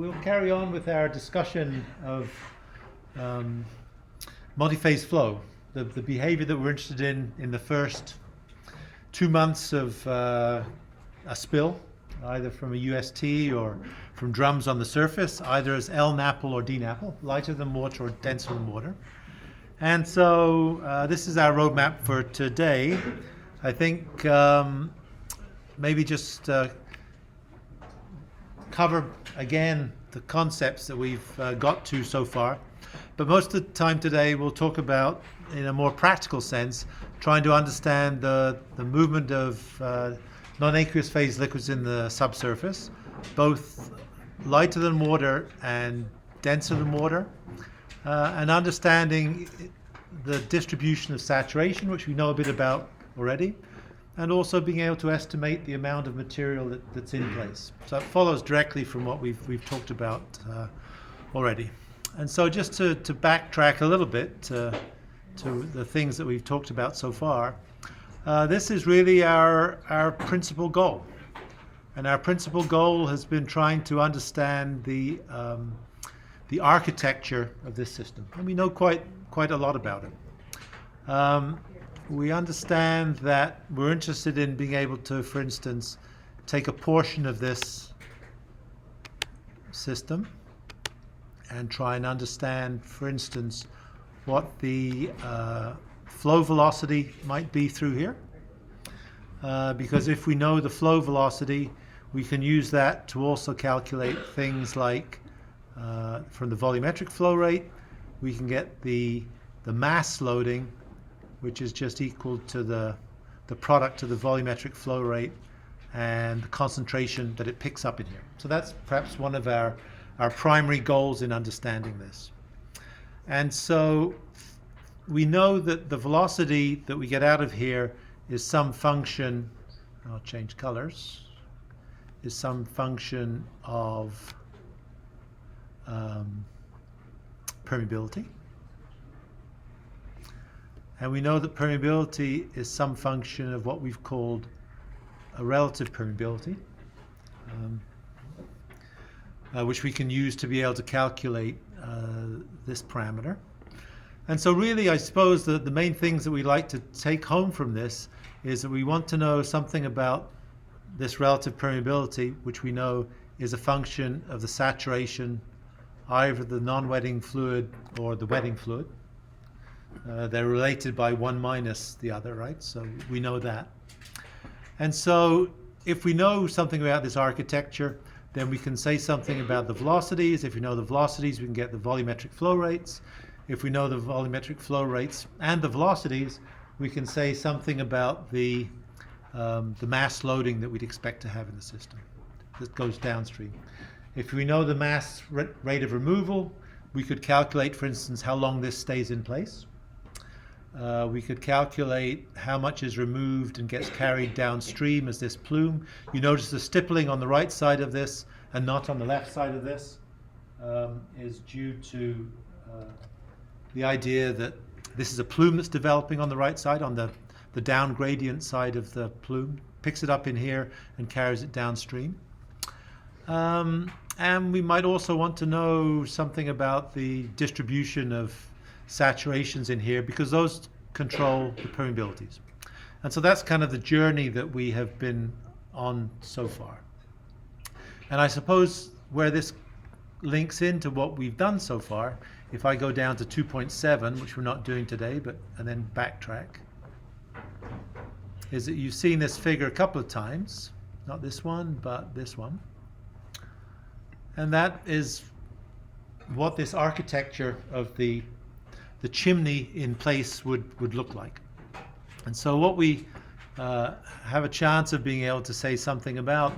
we'll carry on with our discussion of multiphase flow, the behavior that we're interested in the first 2 months of a spill, either from a UST or from drums on the surface, either as LNAPL or DNAPL, lighter than water or denser than water. And so this is our roadmap for today. I think maybe just cover again the concepts that we've got to so far. But most of the time today we'll talk about, in a more practical sense, trying to understand the movement of non-aqueous phase liquids in the subsurface, both lighter than water and denser than water, and understanding the distribution of saturation, which we know a bit about already, and also being able to estimate the amount of material that's in place. So it follows directly from what we've talked about already. And so just to backtrack a little bit to the things that we've talked about so far, this is really our principal goal. And our principal goal has been trying to understand the architecture of this system. And we know quite a lot about it. We understand that we're interested in being able to, for instance, take a portion of this system and try and understand, for instance, what the flow velocity might be through here. Because if we know the flow velocity, we can use that to also calculate things like, from the volumetric flow rate, we can get the mass loading, which is just equal to the product of the volumetric flow rate and the concentration that it picks up in here. So that's perhaps one of our primary goals in understanding this. And so we know that the velocity that we get out of here is some function, I'll change colors, is some function of permeability. And we know that permeability is some function of what we've called a relative permeability, which we can use to be able to calculate this parameter. And so really, I suppose the main things that we like to take home from this is that we want to know something about this relative permeability, which we know is a function of the saturation, either the non-wetting fluid or the wetting fluid. They're related by one minus the other, right? So we know that. And so if we know something about this architecture, then we can say something about the velocities. If we know the velocities, we can get the volumetric flow rates. If we know the volumetric flow rates and the velocities, we can say something about the mass loading that we'd expect to have in the system that goes downstream. If we know the mass rate of removal, we could calculate, for instance, how long this stays in place. We could calculate how much is removed and gets carried downstream as this plume. You notice the stippling on the right side of this and not on the left side of this is due to the idea that this is a plume that's developing on the right side, on the down gradient side of the plume, picks it up in here and carries it downstream. And we might also want to know something about the distribution of saturations in here, because those control the permeabilities. And so that's kind of the journey that we have been on so far. And I suppose where this links into what we've done so far, if I go down to 2.7, which we're not doing today, and then backtrack, is that you've seen this figure a couple of times, not this one, but this one. And that is what this architecture of the chimney in place would look like. And so what we have a chance of being able to say something about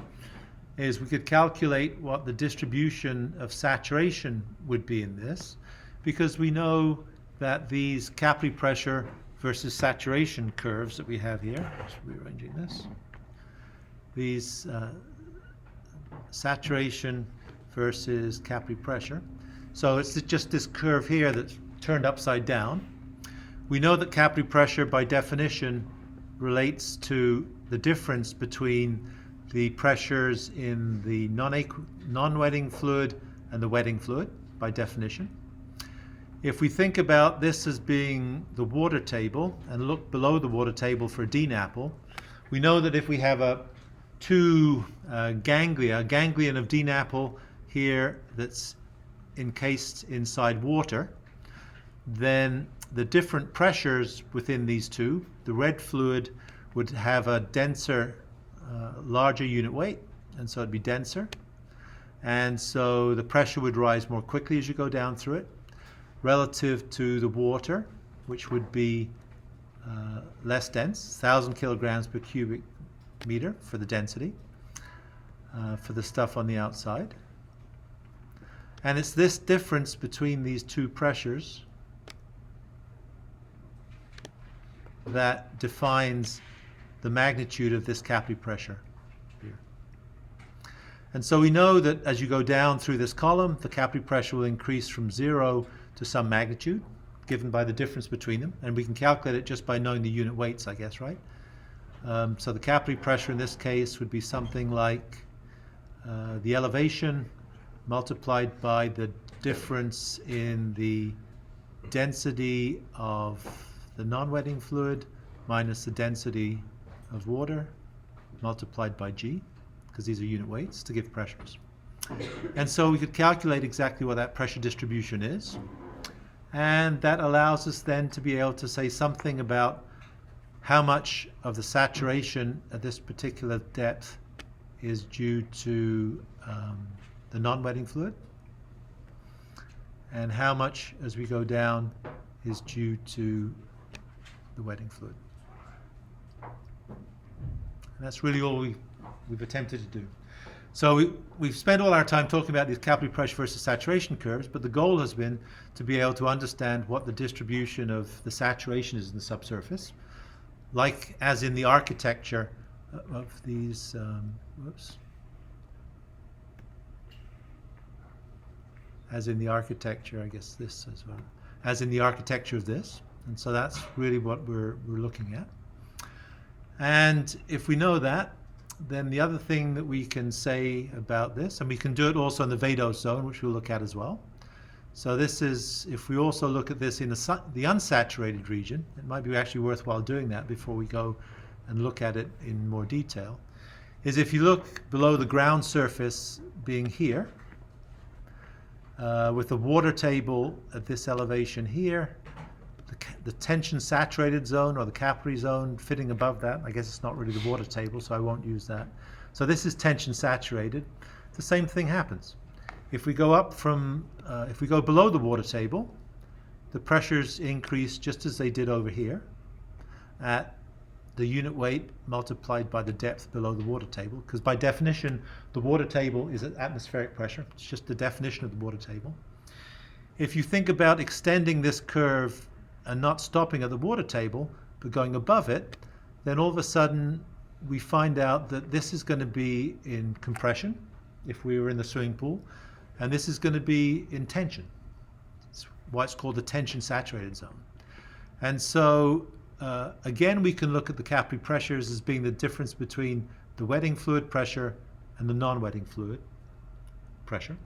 is we could calculate what the distribution of saturation would be in this, because we know that these capillary pressure versus saturation curves that we have here, just rearranging this, these saturation versus capillary pressure. So it's just this curve here that's turned upside down. We know that capillary pressure by definition relates to the difference between the pressures in the non-wetting fluid and the wetting fluid by definition. If we think about this as being the water table and look below the water table for a DNAPL, we know that if we have two ganglia, a ganglion of DNAPL here that's encased inside water, then the different pressures within these two, the red fluid would have a denser, larger unit weight, and so it'd be denser. And so the pressure would rise more quickly as you go down through it, relative to the water, which would be less dense, 1,000 kilograms per cubic meter for the density, for the stuff on the outside. And it's this difference between these two pressures that defines the magnitude of this capillary pressure here. And so we know that as you go down through this column, the capillary pressure will increase from 0 to some magnitude, given by the difference between them. And we can calculate it just by knowing the unit weights, I guess, right? So the capillary pressure in this case would be something like the elevation multiplied by the difference in the density of the non-wetting fluid minus the density of water multiplied by G, because these are unit weights to give pressures. And so we could calculate exactly what that pressure distribution is. And that allows us then to be able to say something about how much of the saturation at this particular depth is due to the non-wetting fluid, and how much as we go down is due to the wetting fluid. And that's really all we've attempted to do. So we've spent all our time talking about these capillary pressure versus saturation curves, but the goal has been to be able to understand what the distribution of the saturation is in the subsurface, like as in the architecture of these, as in the architecture, I guess this as well, as in the architecture of this. And so that's really what we're looking at. And if we know that, then the other thing that we can say about this, and we can do it also in the vadose zone, which we'll look at as well. So this is, if we also look at this in the unsaturated region, it might be actually worthwhile doing that before we go and look at it in more detail, is if you look below the ground surface being here, with the water table at this elevation here, the tension saturated zone or the capillary zone fitting above that. I guess it's not really the water table, so I won't use that. So this is tension saturated. The same thing happens. If we go up from, if we go below the water table, the pressures increase just as they did over here at the unit weight multiplied by the depth below the water table, because by definition the water table is at atmospheric pressure. It's just the definition of the water table. If you think about extending this curve and not stopping at the water table but going above it, then all of a sudden we find out that this is going to be in compression if we were in the swimming pool, and this is going to be in tension. It's why it's called the tension saturated zone. And so again, we can look at the capillary pressures as being the difference between the wetting fluid pressure and the non-wetting fluid pressure.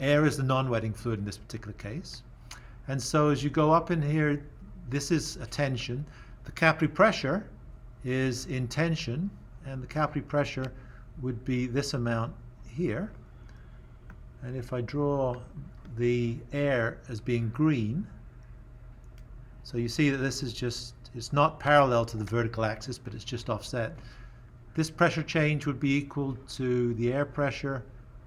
Air is the non-wetting fluid in this particular case. And so as you go up in here, this is a tension. The capillary pressure is in tension, and the capillary pressure would be this amount here. And if I draw the air as being green, so you see that this is just, it's not parallel to the vertical axis, but it's just offset. This pressure change would be equal to the air pressure,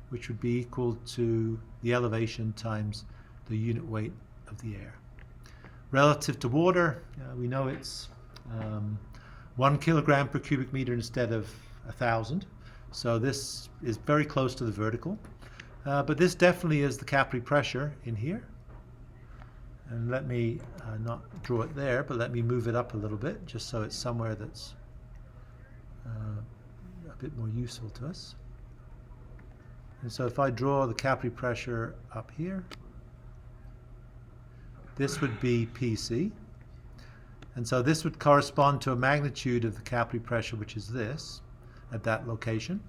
which would be equal to the elevation times the unit weight of the air. Relative to water, we know it's 1 kilogram per cubic meter instead of 1,000. So this is very close to the vertical. But this definitely is the capillary pressure in here. And let me not draw it there, but let me move it up a little bit, just so it's somewhere that's a bit more useful to us. And so if I draw the capillary pressure up here, this would be PC. And so this would correspond to a magnitude of the capillary pressure, which is this, at that location.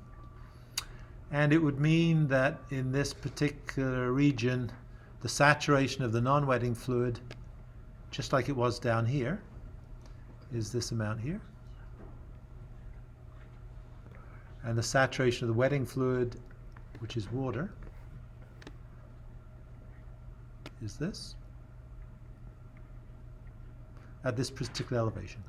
And it would mean that in this particular region, the saturation of the non-wetting fluid, just like it was down here, is this amount here. And the saturation of the wetting fluid, which is water, is this, at this particular elevation.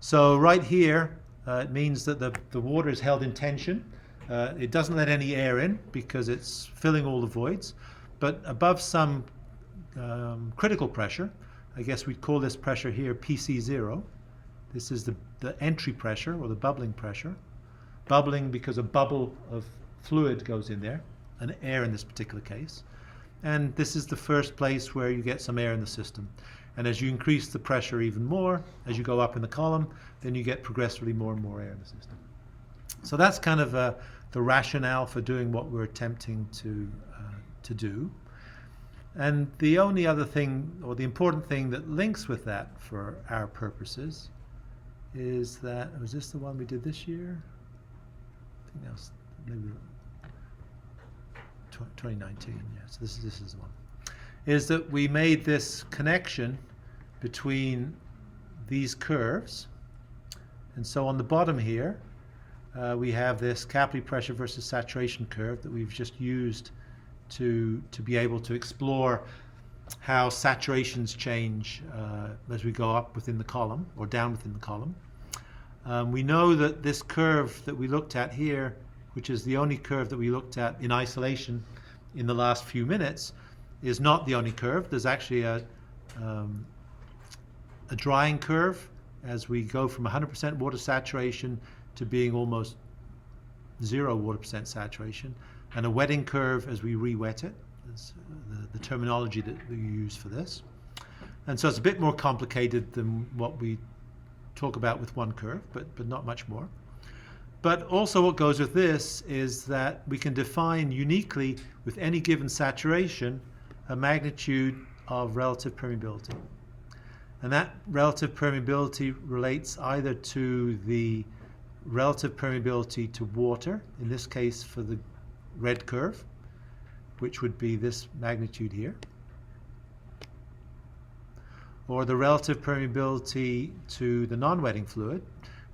So right here, it means that the water is held in tension. It doesn't let any air in because it's filling all the voids. But above some critical pressure, I guess we'd call this pressure here PC0. This is the entry pressure, or the bubbling pressure. Bubbling because a bubble of fluid goes in there, and air in this particular case. And this is the first place where you get some air in the system. And as you increase the pressure even more, as you go up in the column, then you get progressively more and more air in the system. So that's kind of the rationale for doing what we're attempting to do. And the only other thing, or the important thing that links with that for our purposes, is that, was this the one we did this year? I think that was maybe 2019, yeah, so this is the one. Is that we made this connection between these curves. And so on the bottom here, we have this capillary pressure versus saturation curve that we've just used to be able to explore how saturations change as we go up within the column or down within the column. We know that this curve that we looked at here, which is the only curve that we looked at in isolation in the last few minutes, is not the only curve. There's actually a drying curve as we go from 100% water saturation to being almost 0 water percent saturation, and a wetting curve as we re-wet it. That's the terminology that we use for this. And so it's a bit more complicated than what we talk about with one curve, but not much more. But also what goes with this is that we can define uniquely with any given saturation a magnitude of relative permeability. And that relative permeability relates either to the relative permeability to water, in this case for the red curve, which would be this magnitude here, or the relative permeability to the non-wetting fluid,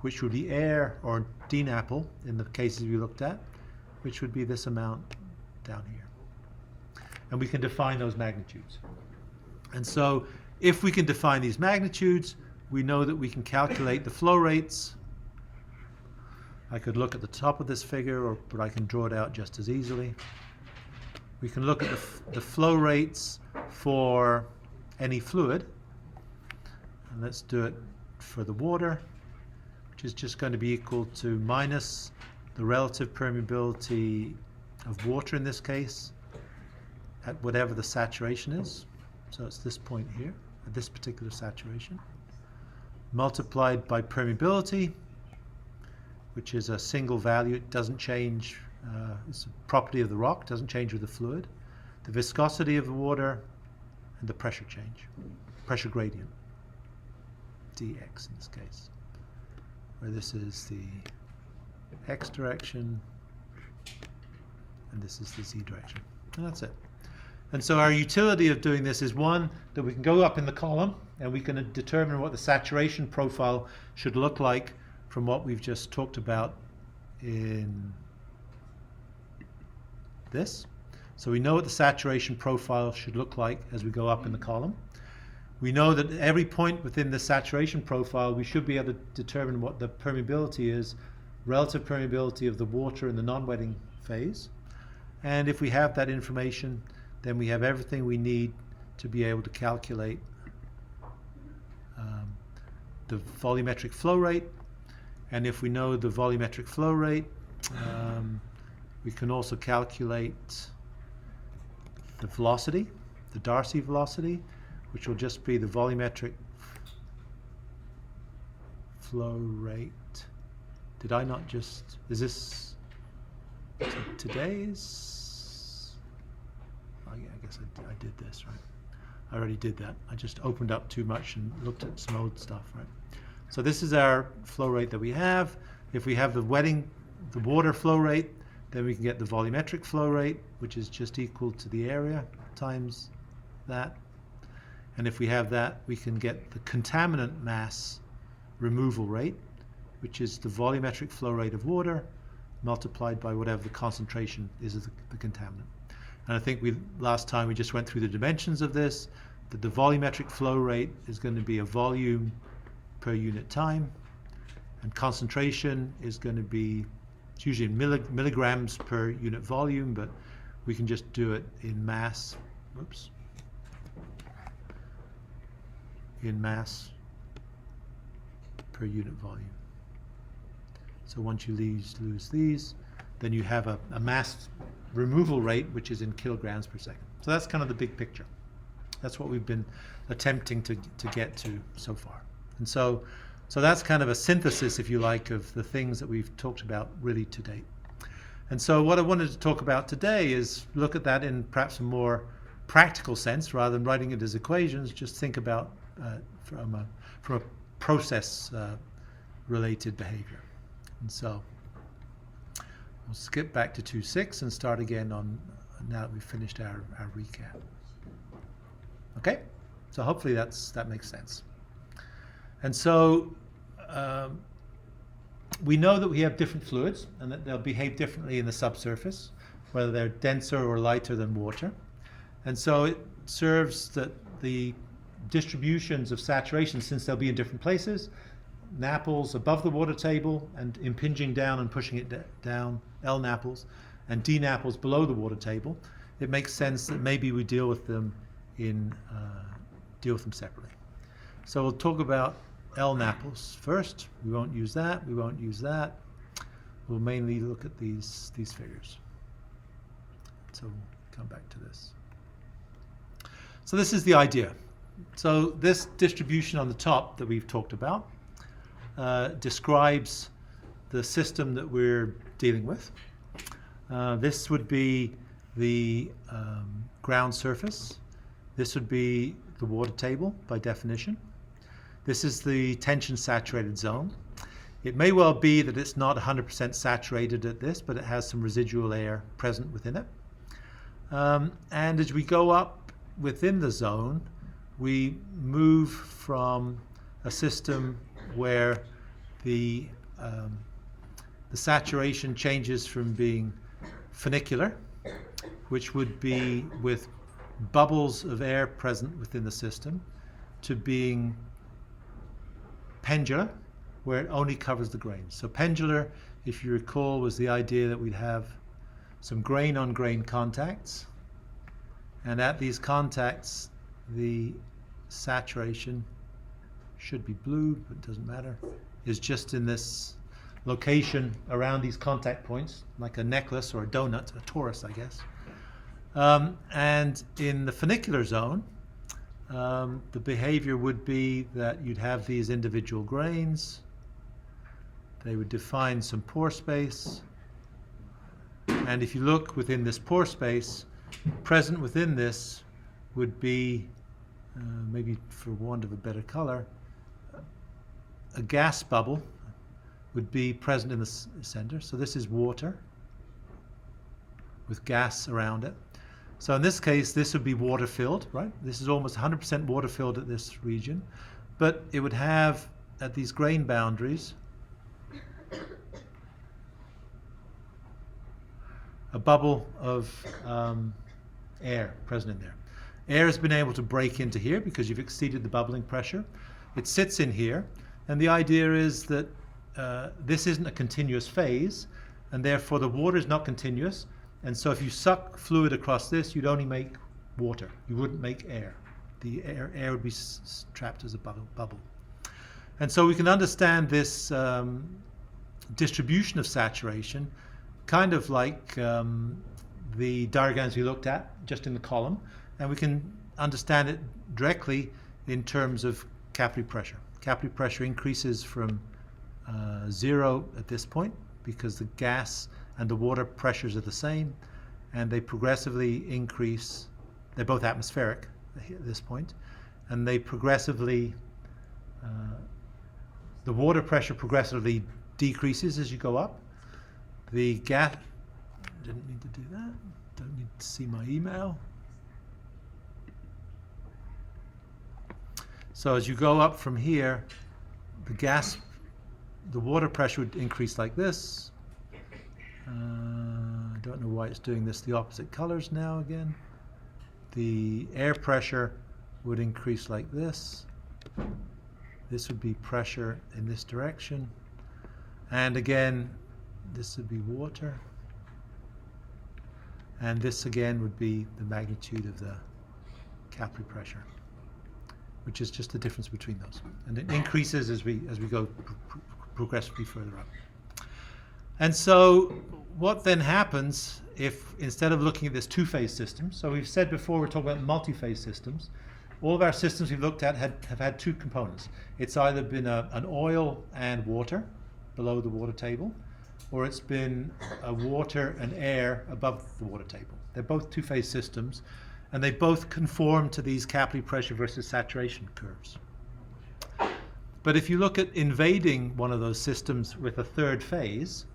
which would be air or DNAPL in the cases we looked at, which would be this amount down here. And we can define those magnitudes. And so if we can define these magnitudes, we know that we can calculate the flow rates. I could look at the top of this figure, but I can draw it out just as easily. We can look at the flow rates for any fluid. And let's do it for the water, which is just going to be equal to minus the relative permeability of water in this case at whatever the saturation is. So it's this point here, at this particular saturation, multiplied by permeability, which is a single value. It doesn't change. It's a property of the rock, doesn't change with the fluid. The viscosity of the water and the pressure change, pressure gradient, dx in this case, where this is the x direction and this is the z direction. And that's it. And so our utility of doing this is, one, that we can go up in the column and we can determine what the saturation profile should look like from what we've just talked about in this. So we know what the saturation profile should look like as we go up in the column. We know that at every point within the saturation profile, we should be able to determine what the permeability is, relative permeability of the water in the non-wetting phase. And if we have that information, then we have everything we need to be able to calculate the volumetric flow rate. And if we know the volumetric flow rate, we can also calculate the velocity, the Darcy velocity, which will just be the volumetric flow rate. Did I not just, is this today's? Oh yeah, I guess I did this, right? I already did that. I just opened up too much and looked at some old stuff, right? So this is our flow rate that we have. If we have the water flow rate, Then we can get the volumetric flow rate, which is just equal to the area times that. And if we have that, we can get the contaminant mass removal rate, which is the volumetric flow rate of water multiplied by whatever the concentration is of the contaminant. And I think last time we just went through the dimensions of this, that the volumetric flow rate is going to be a volume per unit time, and concentration is going to be, it's usually in milligrams per unit volume, but we can just do it in mass. Whoops. In mass per unit volume. So once you lose these, then you have a mass removal rate, which is in kilograms per second. So that's kind of the big picture. That's what we've been attempting to get to so far. And so that's kind of a synthesis, if you like, of the things that we've talked about really to date. And so what I wanted to talk about today is look at that in perhaps a more practical sense, rather than writing it as equations. Just think about from a process related behavior. And so we'll skip back to 2.6 and start again on now that we've finished our recap. Okay, so hopefully that makes sense. And so we know that we have different fluids and that they'll behave differently in the subsurface, whether they're denser or lighter than water. And so it serves that the distributions of saturation, since they'll be in different places, NAPLs above the water table and impinging down and pushing it down, LNAPLs, and DNAPLs below the water table, it makes sense that maybe we deal with them separately. So we'll talk about LNAPLs first. We won't use that. We won't use that. We'll mainly look at these figures. So we'll come back to this. So this is the idea. So this distribution on the top that we've talked about describes the system that we're dealing with. This would be the ground surface. This would be the water table by definition. This is the tension saturated zone. It may well be that it's not 100% saturated at this, but it has some residual air present within it. And as we go up within the zone, we move from a system where the saturation changes from being funicular, which would be with bubbles of air present within the system, to being pendular, where it only covers the grain. So pendular, if you recall, was the idea that we'd have some grain-on-grain contacts, and at these contacts the saturation should be blue, but it doesn't matter, is just in this location around these contact points, like a necklace or a donut, a torus, I guess. And in the funicular zone, the behavior would be that you'd have these individual grains. They would define some pore space. And if you look within this pore space, present within this would be, maybe for want of a better color, a gas bubble would be present in the center. So this is water with gas around it. So in this case, this would be water filled, right? This is almost 100% water filled at this region, but it would have at these grain boundaries a bubble of air present in there. Air has been able to break into here because you've exceeded the bubbling pressure. It sits in here, and the idea is that this isn't a continuous phase, and therefore the water is not continuous. And so if you suck fluid across this, you'd only make water. You wouldn't make air. The air would be trapped as a bubble. And so we can understand this distribution of saturation kind of like the diagrams we looked at just in the column, and we can understand it directly in terms of capillary pressure. Capillary pressure increases from 0 at this point because the gas and the water pressures are the same, and they progressively increase. They're both atmospheric at this point, and they progressively, the water pressure progressively decreases as you go up. The didn't mean to do that. Don't need to see my email. So as you go up from here, the water pressure would increase like this. I don't know why it's doing this the opposite colors now again. The air pressure would increase like this. This would be pressure in this direction. And again, this would be water. And this again would be the magnitude of the capillary pressure, which is just the difference between those. And it increases as we go progressively further up. And so what then happens if, instead of looking at this two-phase system, so we've said before we're talking about multi-phase systems, all of our systems we've looked at have had two components. It's either been an oil and water below the water table, or it's been a water and air above the water table. They're both two-phase systems, and they both conform to these capillary pressure versus saturation curves. But if you look at invading one of those systems with a third phase,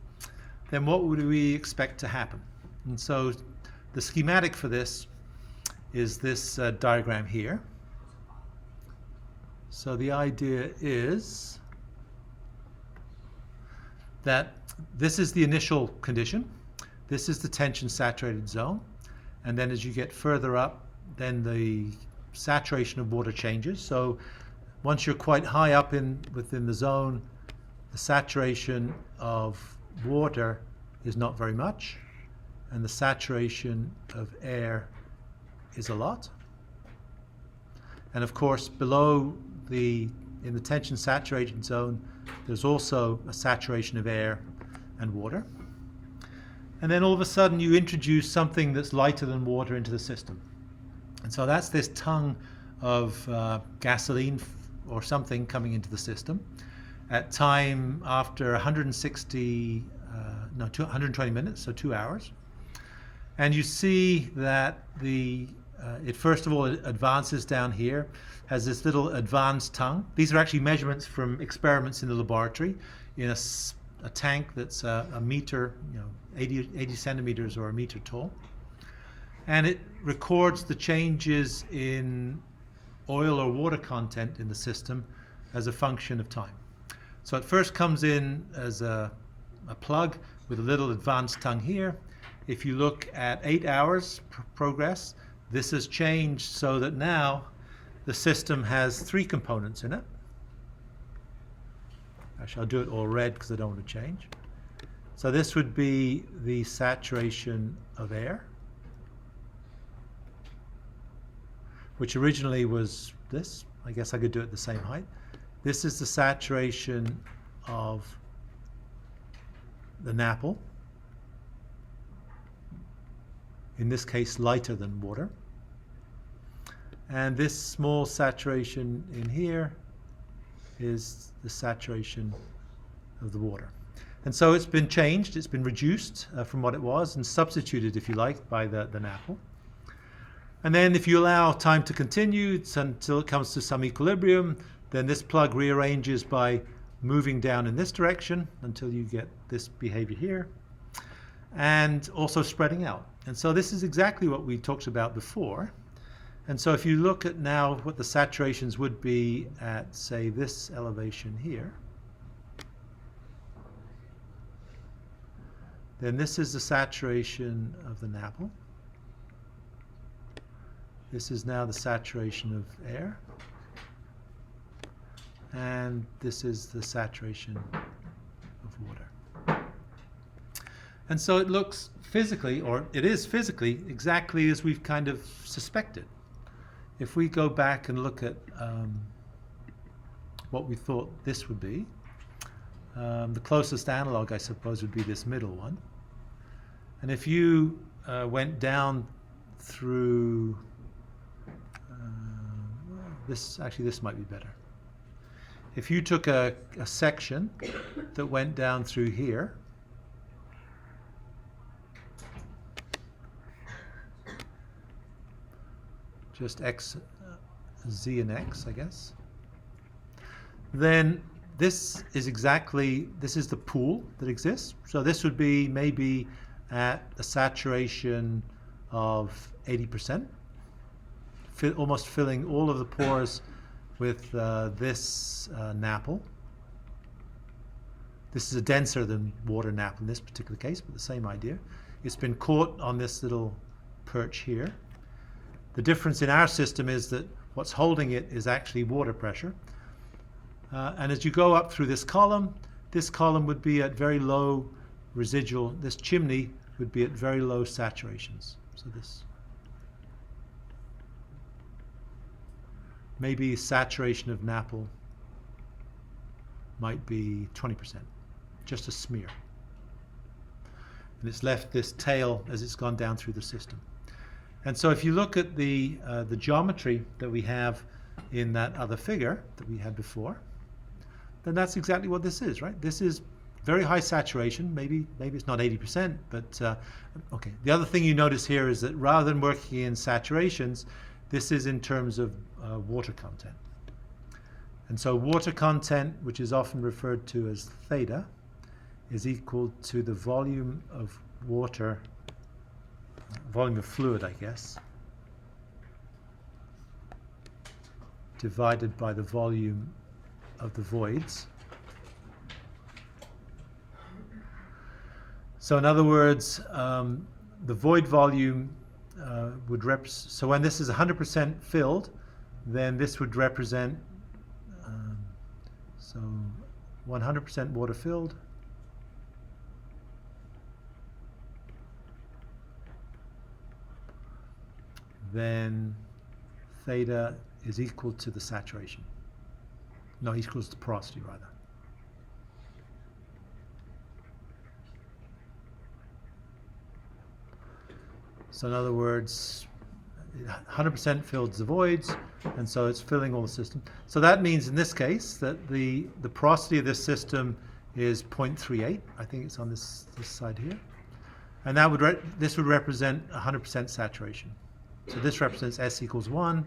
then what would we expect to happen? And so the schematic for this is this diagram here. So the idea is that this is the initial condition. This is the tension saturated zone. And then as you get further up, then the saturation of water changes. So once you're quite high up within the zone, the saturation of water is not very much, and the saturation of air is a lot. And of course, below in the tension saturated zone, there's also a saturation of air and water. And then all of a sudden you introduce something that's lighter than water into the system. And so that's this tongue of gasoline or something coming into the system at time after 120 minutes, so 2 hours. And you see that it first of all advances down here, has this little advanced tongue. These are actually measurements from experiments in the laboratory in a tank that's a meter, 80 centimeters or a meter tall. And it records the changes in oil or water content in the system as a function of time. So it first comes in as a plug with a little advanced tongue here. If you look at 8 hours progress, this has changed so that now the system has 3 components in it. Actually, I'll do it all red because I don't want to change. So this would be the saturation of air, which originally was this. I guess I could do it the same height. This is the saturation of the NAPL, in this case lighter than water. And this small saturation in here is the saturation of the water. And so it's been changed, it's been reduced from what it was and substituted, if you like, by the NAPL. And then if you allow time to continue until it comes to some equilibrium, then this plug rearranges by moving down in this direction until you get this behavior here, and also spreading out. And so this is exactly what we talked about before. And so if you look at now what the saturations would be at, say, this elevation here, then this is the saturation of the NAPL. This is now the saturation of air. And this is the saturation of water. And so it looks physically, or it is physically, exactly as we've kind of suspected. If we go back and look at what we thought this would be, the closest analog, I suppose, would be this middle one. And if you went down through this might be better. If you took a section that went down through here, just x, z and x, I guess, then this is the pool that exists. So this would be maybe at a saturation of 80%, almost filling all of the pores with this NAPL. This is a denser than water NAPL in this particular case, but the same idea. It's been caught on this little perch here. The difference in our system is that what's holding it is actually water pressure. And as you go up through this column would be at very low residual, this chimney would be at very low saturations. So this maybe saturation of NAPL might be 20%, just a smear. And it's left this tail as it's gone down through the system. And so if you look at the geometry that we have in that other figure that we had before, then that's exactly what this is, right? This is very high saturation. Maybe it's not 80%, but okay. The other thing you notice here is that rather than working in saturations, this is in terms of water content. And so water content, which is often referred to as theta, is equal to the volume of water, volume of fluid, I guess, divided by the volume of the voids. So in other words, the void volume would represent, so when this is 100% filled, then this would represent, so 100% water filled, then theta is equal to the saturation. No, equals to porosity rather. So in other words, 100% fills the voids, and so it's filling all the system. So that means in this case that the porosity of this system is 0.38. I think it's on this side here. And that would this would represent 100% saturation. So this represents S equals 1,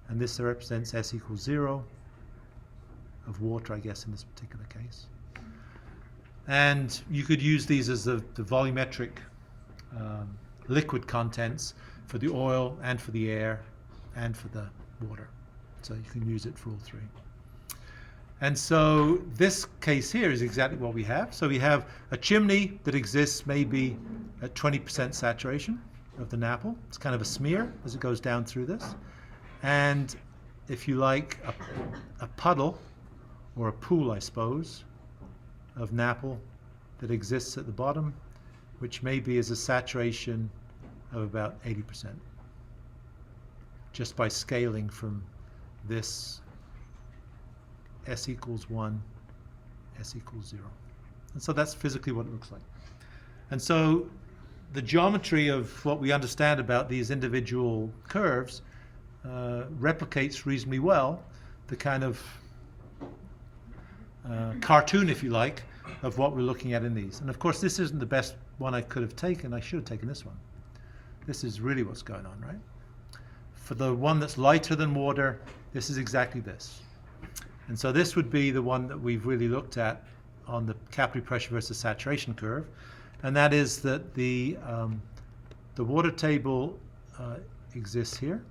and this represents S equals 0 of water, I guess, in this particular case. And you could use these as the volumetric liquid contents for the oil and for the air and for the water. So you can use it for all three. And so this case here is exactly what we have. So we have a chimney that exists maybe at 20% saturation of the NAPL. It's kind of a smear as it goes down through this. And if you like, a puddle or a pool, I suppose, of NAPL that exists at the bottom, which maybe is a saturation of about 80%, just by scaling from this S equals 1, S equals 0. And so that's physically what it looks like. And so the geometry of what we understand about these individual curves replicates reasonably well the kind of cartoon, if you like, of what we're looking at in these. And of course, this isn't the best one I could have taken. I should have taken this one. This is really what's going on, right? For the one that's lighter than water, this is exactly this. And so this would be the one that we've really looked at on the capillary pressure versus saturation curve. And that is that the water table exists here.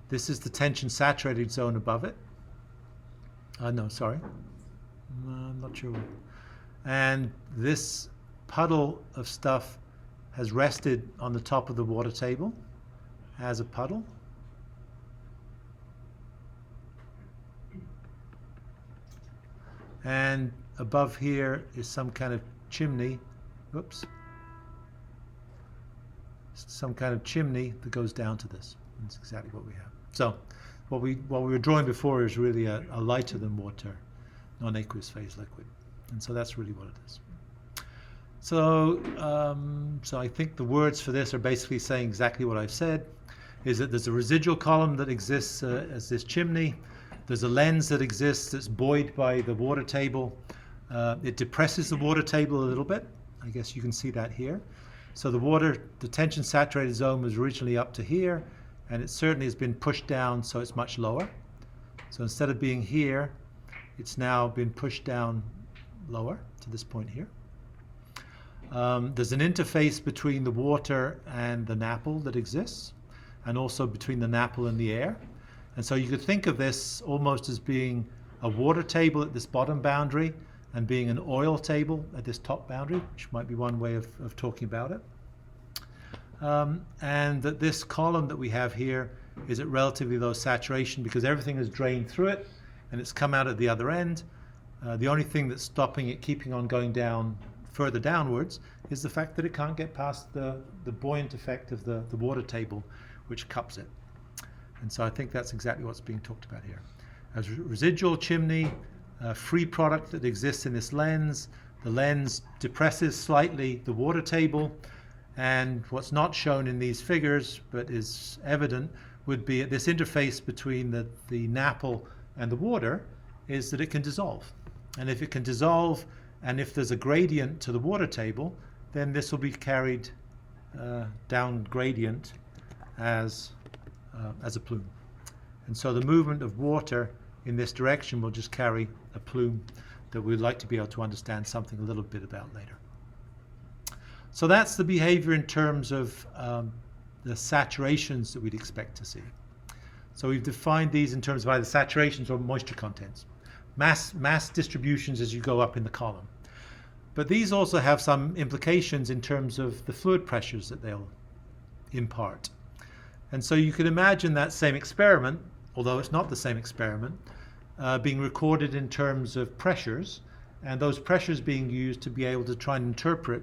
This is the tension saturated zone above it. No, sorry. I'm not sure. And this puddle of stuff has rested on the top of the water table as a puddle. And above here is some kind of chimney. Whoops. Some kind of chimney that goes down to this. That's exactly what we have. So what we were drawing before is really a lighter than water, non-aqueous phase liquid. And so that's really what it is. So, so I think the words for this are basically saying exactly what I've said, is that there's a residual column that exists as this chimney. There's a lens that exists that's buoyed by the water table. It depresses the water table a little bit. I guess you can see that here. So the tension saturated zone was originally up to here, and it certainly has been pushed down, so it's much lower. So instead of being here, it's now been pushed down lower to this point here. There's an interface between the water and the NAPL that exists, and also between the NAPL and the air. And so you could think of this almost as being a water table at this bottom boundary and being an oil table at this top boundary, which might be one way of talking about it. And that this column that we have here is at relatively low saturation because everything has drained through it and it's come out at the other end. The only thing that's stopping it keeping on going down further downwards is the fact that it can't get past the buoyant effect of the water table, which cups it. And so I think that's exactly what's being talked about here. As residual chimney, free product that exists in this lens. The lens depresses slightly the water table, and what's not shown in these figures but is evident would be at this interface between the NAPL and the water is that it can dissolve. And if it can dissolve, and if there's a gradient to the water table, then this will be carried down gradient as a plume. And so the movement of water in this direction will just carry a plume that we'd like to be able to understand something a little bit about later. So that's the behavior in terms of the saturations that we'd expect to see. So we've defined these in terms of either saturations or moisture contents. Mass distributions as you go up in the column. But these also have some implications in terms of the fluid pressures that they'll impart. And so you can imagine that same experiment, although it's not the same experiment, being recorded in terms of pressures, and those pressures being used to be able to try and interpret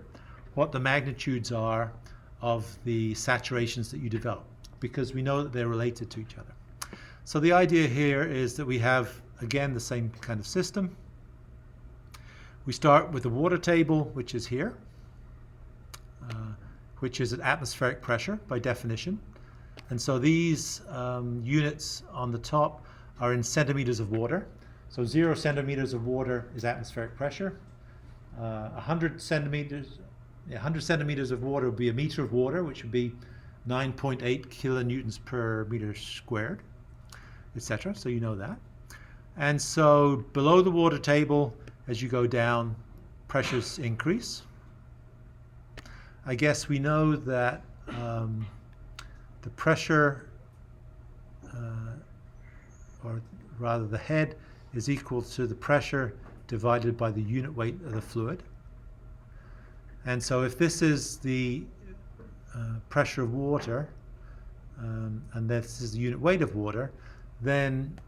what the magnitudes are of the saturations that you develop, because we know that they're related to each other. So the idea here is that we have, again, the same kind of system. We start with the water table, which is here, which is at atmospheric pressure by definition. And so these units on the top are in centimeters of water. So 0 centimeters of water is atmospheric pressure. 100 centimeters of water would be a meter of water, which would be 9.8 kilonewtons per meter squared, etc. So you know that. And so below the water table, as you go down, pressures increase. I guess we know that the pressure, or rather the head, is equal to the pressure divided by the unit weight of the fluid. And so if this is the pressure of water, and this is the unit weight of water, then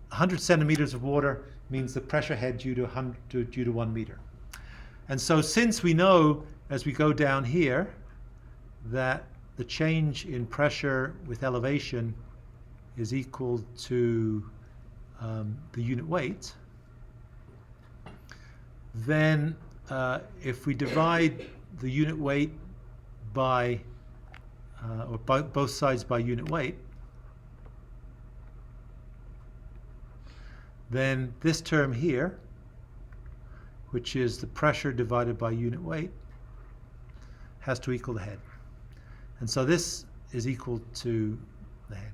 100 centimeters of water means the pressure head due to 1 meter. And so since we know as we go down here that the change in pressure with elevation is equal to the unit weight, then if we divide the unit weight by, both sides by unit weight, then this term here, which is the pressure divided by unit weight, has to equal the head. And so this is equal to the head.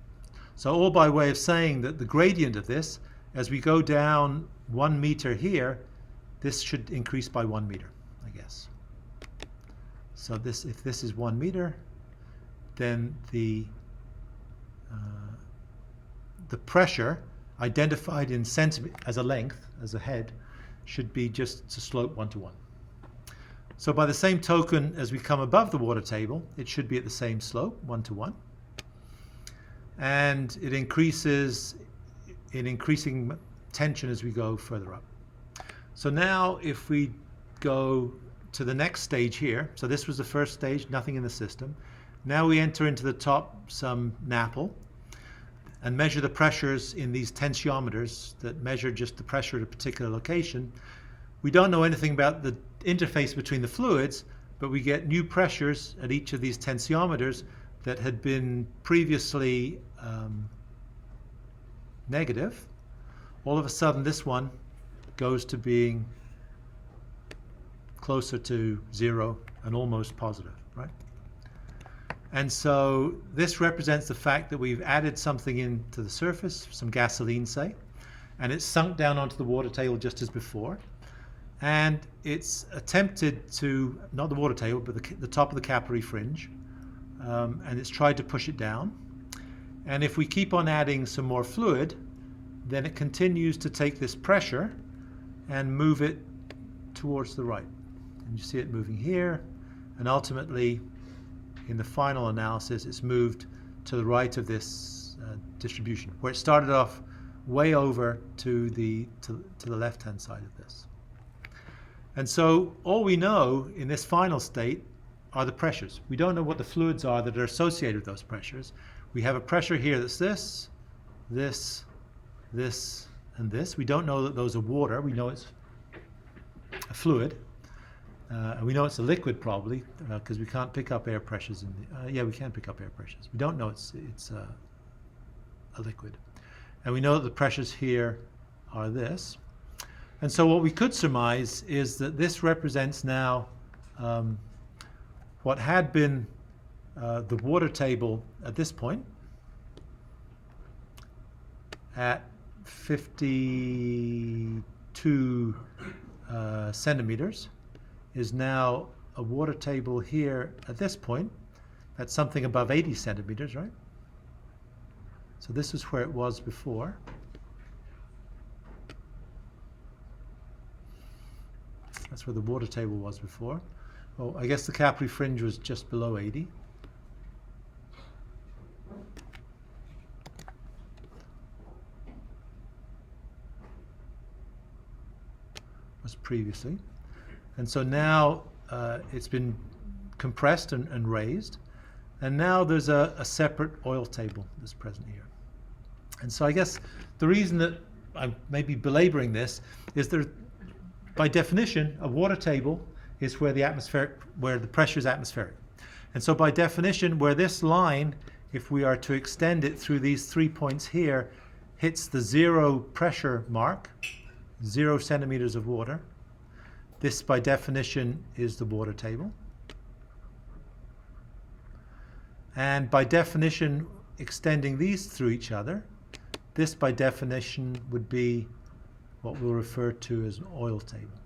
So all by way of saying that the gradient of this, as we go down 1 meter here, this should increase by 1 meter, I guess. So this, if this is 1 meter, then the pressure identified in centimeters as a length, as a head, should be just to slope 1 to 1. So by the same token, as we come above the water table, it should be at the same slope, 1 to 1. And it increases in increasing tension as we go further up. So now if we go to the next stage here, so this was the first stage, nothing in the system. Now we enter into the top some NAPL and measure the pressures in these tensiometers that measure just the pressure at a particular location. We don't know anything about the interface between the fluids, but we get new pressures at each of these tensiometers that had been previously negative. All of a sudden this one goes to being closer to 0 and almost positive, right? And so this represents the fact that we've added something into the surface, some gasoline say, and it's sunk down onto the water table just as before. and it's attempted to, not the water table, but the top of the capillary fringe, and it's tried to push it down. And if we keep on adding some more fluid, then it continues to take this pressure and move it towards the right. And you see it moving here, and ultimately, in the final analysis, it's moved to the right of this distribution, where it started off way over to the left-hand side of this. And so all we know in this final state are the pressures. We don't know what the fluids are that are associated with those pressures. We have a pressure here that's this, this, this, and this. We don't know that those are water. We know it's a fluid. And we know it's a liquid probably, because we can't pick up air pressures. Yeah, we can pick up air pressures. We don't know it's a liquid. And we know that the pressures here are this. And so what we could surmise is that this represents now what had been the water table at this point at 52 centimeters is now a water table here at this point. That's something above 80 centimeters, right? So this is where it was before. That's where the water table was before. Oh, I guess the capillary fringe was just below 80. Was previously. And so now it's been compressed and raised. And now there's a separate oil table that's present here. And so I guess the reason that I may be belaboring this is that by definition, a water table is where the pressure is atmospheric. And so by definition, where this line, if we are to extend it through these 3 points here, hits the 0 pressure mark, 0 centimeters of water, this by definition is the water table. And by definition, extending these through each other, this by definition would be what we'll refer to as an oil table,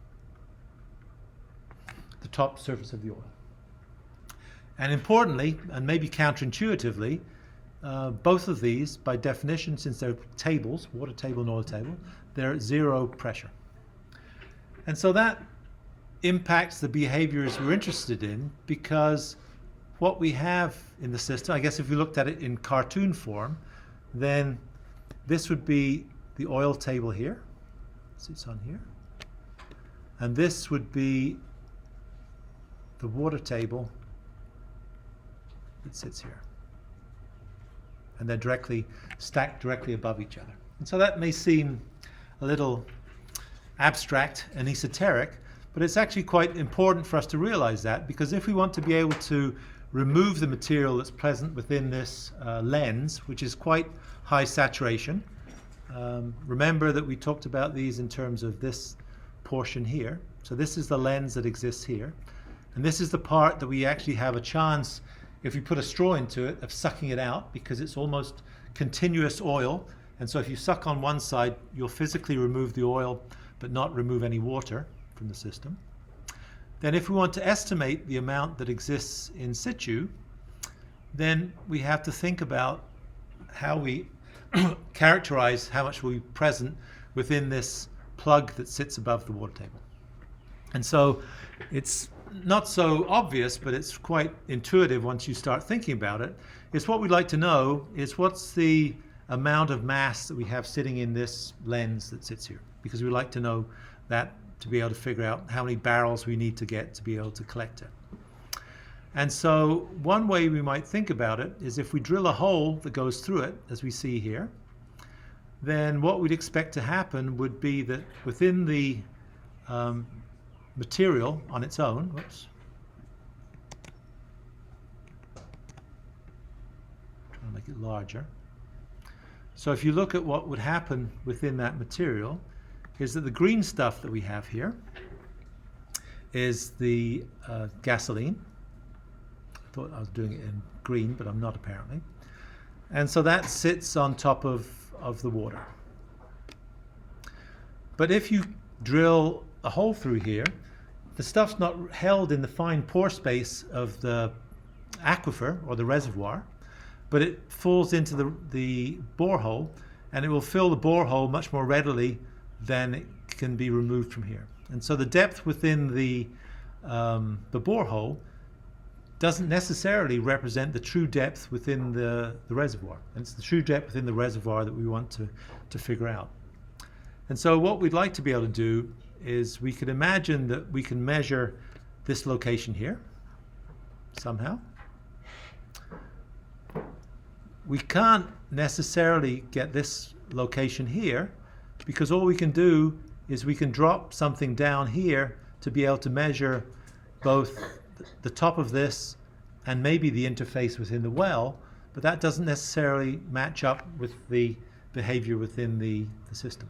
the top surface of the oil. And importantly, and maybe counterintuitively, both of these, by definition, since they're tables, water table and oil table, they're at 0 pressure. And so that impacts the behaviors we're interested in, because what we have in the system, I guess if we looked at it in cartoon form, then this would be the oil table here, sits on here, and this would be the water table that sits here. And they're stacked directly above each other. And so that may seem a little abstract and esoteric, but it's actually quite important for us to realize that, because if we want to be able to remove the material that's present within this lens, which is quite high saturation, remember that we talked about these in terms of this portion here. So this is the lens that exists here. And this is the part that we actually have a chance, if we put a straw into it, of sucking it out, because it's almost continuous oil. And so if you suck on one side, you'll physically remove the oil, but not remove any water from the system. Then if we want to estimate the amount that exists in situ, then we have to think about how we characterize how much will be present within this plug that sits above the water table. And so it's not so obvious, but it's quite intuitive once you start thinking about it. It's what we'd like to know is what's the amount of mass that we have sitting in this lens that sits here, because we like to know that to be able to figure out how many barrels we need to get to be able to collect it. And so one way we might think about it is if we drill a hole that goes through it, as we see here, then what we'd expect to happen would be that within the material on its own, trying to make it larger. So if you look at what would happen within that material, is that the green stuff that we have here is the gasoline. I thought I was doing it in green, but I'm not apparently. And so that sits on top of the water. But if you drill a hole through here, the stuff's not held in the fine pore space of the aquifer or the reservoir, but it falls into the borehole, and it will fill the borehole much more readily than it can be removed from here. And so the depth within the borehole doesn't necessarily represent the true depth within the reservoir. And it's the true depth within the reservoir that we want to figure out. And so what we'd like to be able to do is we could imagine that we can measure this location here somehow. We can't necessarily get this location here, because all we can do is we can drop something down here to be able to measure both the top of this and maybe the interface within the well, but that doesn't necessarily match up with the behavior within the system.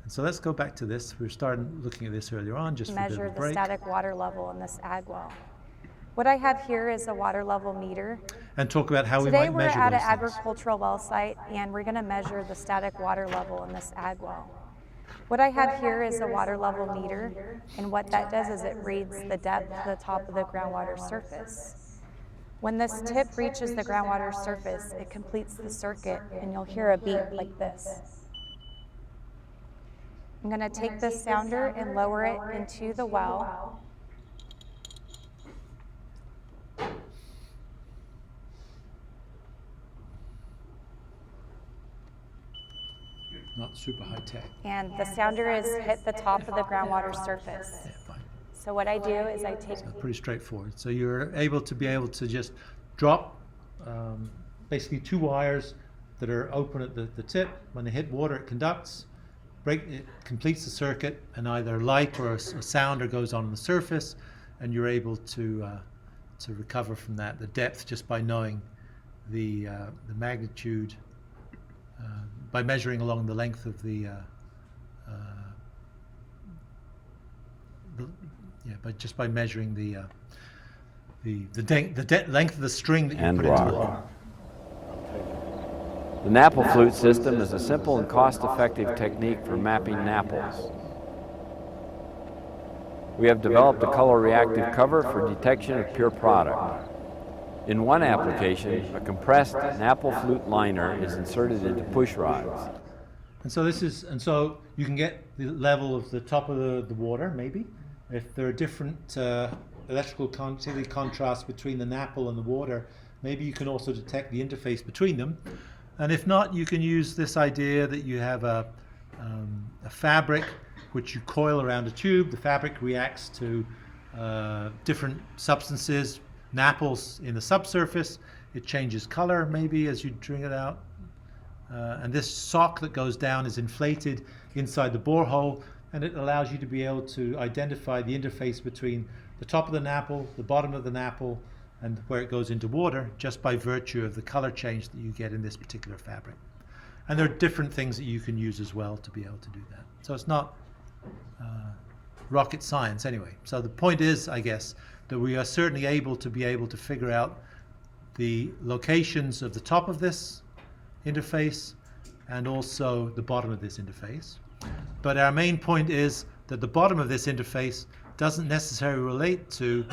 And so let's go back to this. We were starting looking at this earlier on, just measure for a bit of a the break. static water level in this ag well. What I have here is a water level meter. And talk about how Today we might measure we're at those an things. agricultural well site, and we're going to measure the static water level in this ag well. What I have here is a water level meter, and what that does is it reads the depth to the top of the groundwater surface. When this tip reaches the groundwater surface, it completes the circuit, and you'll hear a beep like this. I'm going to take this sounder and lower it into the well. Not super high tech. And the sounder has hit the top of the groundwater surface. Yeah, fine. So what I do is I take... So pretty straightforward. So you're able to just drop basically two wires that are open at the tip. When they hit water, it conducts. It completes the circuit, and either light or a sounder goes on the surface, and you're able to recover from that the depth just by knowing the magnitude, by measuring along the length of just by measuring the length of the string that you And put into the rock. hole. The NAPL flute system is a simple and cost-effective technique for mapping NAPLs. We have developed a color-reactive cover for detection of pure product. In one application, a compressed NAPL flute liner is inserted into push rods. And so you can get the level of the top of the water, maybe. If there are different electrical conductivity contrasts between the NAPL and the water, maybe you can also detect the interface between them. And if not, you can use this idea that you have a fabric which you coil around a tube. The fabric reacts to different substances, NAPLs in the subsurface. It changes color maybe as you drain it out. And this sock that goes down is inflated inside the borehole, and it allows you to be able to identify the interface between the top of the NAPL, the bottom of the NAPL, and where it goes into water, just by virtue of the color change that you get in this particular fabric. And there are different things that you can use as well to be able to do that. So it's not rocket science anyway. So the point is, I guess, that we are certainly able to figure out the locations of the top of this interface and also the bottom of this interface. But our main point is that the bottom of this interface doesn't necessarily relate to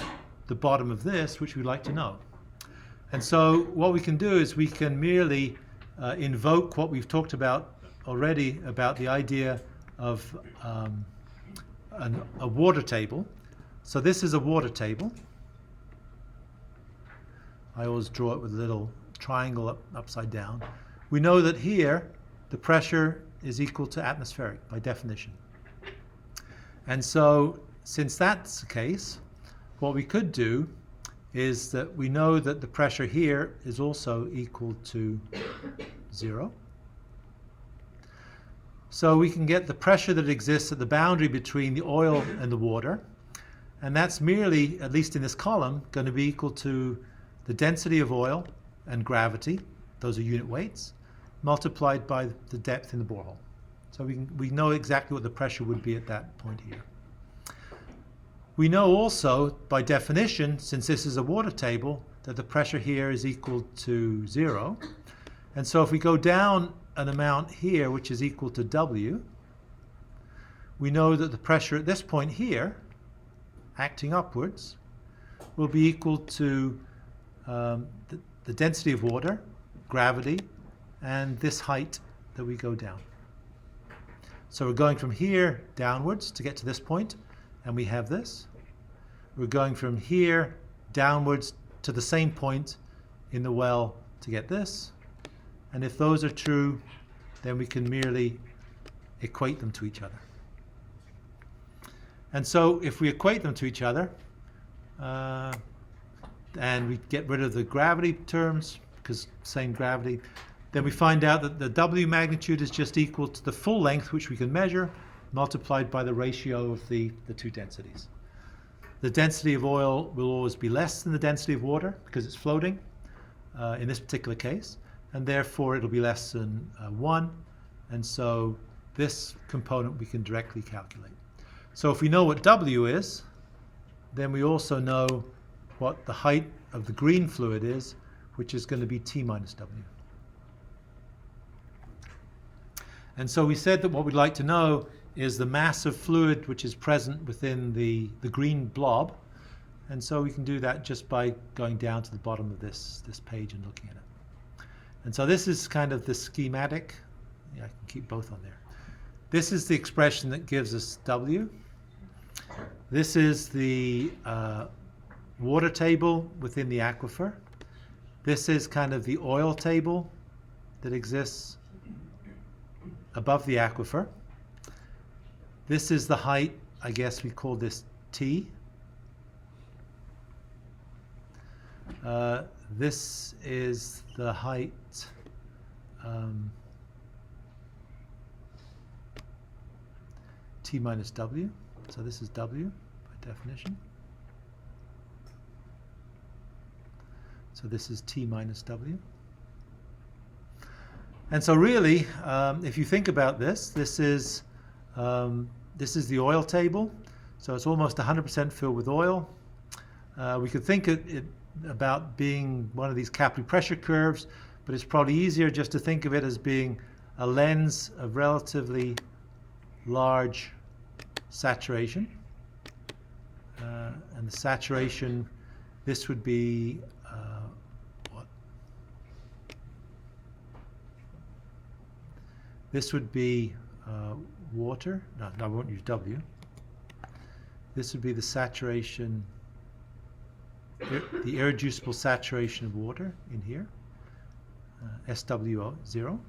the bottom of this, which we'd like to know. And so what we can do is we can merely invoke what we've talked about already about the idea of a water table. So this is a water table. I always draw it with a little triangle upside down. We know that here the pressure is equal to atmospheric by definition. And so since that's the case, what we could do is that we know that the pressure here is also equal to 0. So we can get the pressure that exists at the boundary between the oil and the water, and that's merely, at least in this column, going to be equal to the density of oil and gravity, those are unit weights, multiplied by the depth in the borehole. So we know exactly what the pressure would be at that point here. We know also, by definition, since this is a water table, that the pressure here is equal to 0. And so if we go down an amount here, which is equal to W, we know that the pressure at this point here, acting upwards, will be equal to the density of water, gravity, and this height that we go down. So we're going from here downwards to get to this point, and we have this. We're going from here downwards to the same point in the well to get this. And if those are true, then we can merely equate them to each other. And so if we equate them to each other, and we get rid of the gravity terms, because same gravity, then we find out that the W magnitude is just equal to the full length, which we can measure, multiplied by the ratio of the two densities. The density of oil will always be less than the density of water, because it's floating, in this particular case, and therefore it'll be less than 1, and so this component we can directly calculate. So if we know what W is, then we also know what the height of the green fluid is, which is going to be T minus W. And so we said that what we'd like to know is the mass of fluid which is present within the green blob. And so we can do that just by going down to the bottom of this page and looking at it. And so this is kind of the schematic. Yeah, I can keep both on there. This is the expression that gives us W. This is the water table within the aquifer. This is kind of the oil table that exists above the aquifer. This is the height, I guess we call this T. This is the height T minus W. So this is W by definition. So this is T minus W. And so really, if you think about this, this is the oil table. So it's almost 100% filled with oil. We could think about being one of these capillary pressure curves, but it's probably easier just to think of it as being a lens of relatively large saturation. And the saturation, this would be what? This would be water. No, I won't use W. This would be the saturation, the irreducible saturation of water in here, SWO0.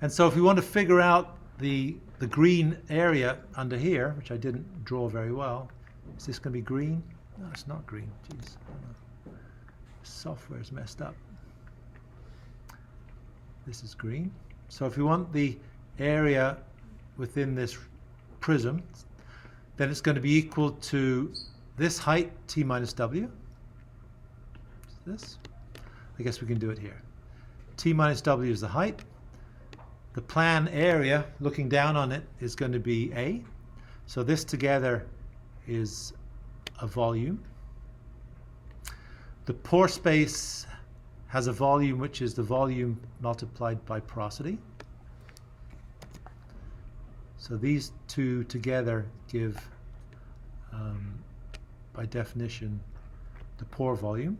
And so if we want to figure out the green area under here, which I didn't draw very well, is this going to be green? No, it's not green. Jeez, I don't know. Software is messed up. This is green. So if we want the area within this prism, then it's going to be equal to this height, T minus W. This. I guess we can do it here. T minus W is the height. The plan area, looking down on it, is going to be A. So this together is a volume. The pore space has a volume which is the volume multiplied by porosity. So these two together give, by definition, the pore volume.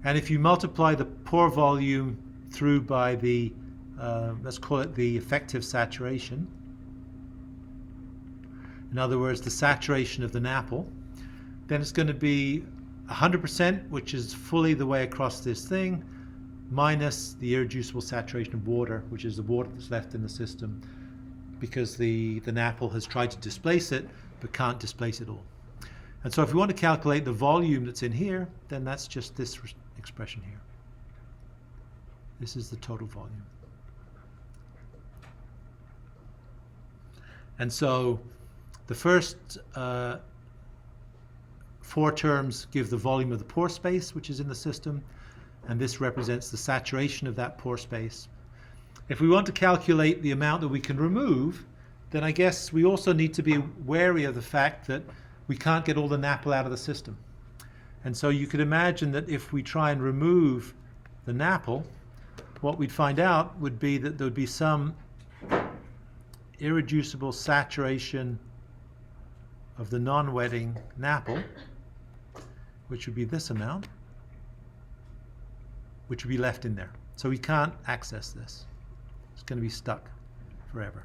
And if you multiply the pore volume through by the, let's call it the effective saturation, in other words, the saturation of the NAPL, then it's going to be 100%, which is fully the way across this thing, minus the irreducible saturation of water, which is the water that's left in the system, because the NAPL has tried to displace it, but can't displace it all. And so if we want to calculate the volume that's in here, then that's just this expression here. This is the total volume. And so the first 4 terms give the volume of the pore space which is in the system, and this represents the saturation of that pore space. If we want to calculate the amount that we can remove, then I guess we also need to be wary of the fact that we can't get all the NAPL out of the system. And so you could imagine that if we try and remove the NAPL, what we'd find out would be that there would be some irreducible saturation of the non-wetting NAPL, which would be this amount, which would be left in there. So we can't access this. It's going to be stuck forever.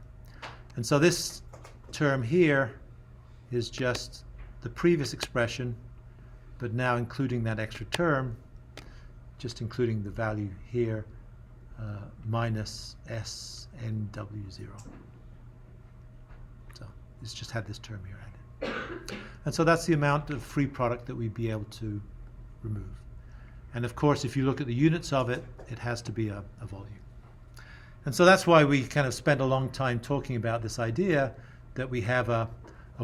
And so this term here is just the previous expression, but now including that extra term, just including the value here, minus SNW0. So it's just had this term here added. And so that's the amount of free product that we'd be able to remove. And of course, if you look at the units of it, it has to be a volume. And so that's why we kind of spend a long time talking about this idea that we have a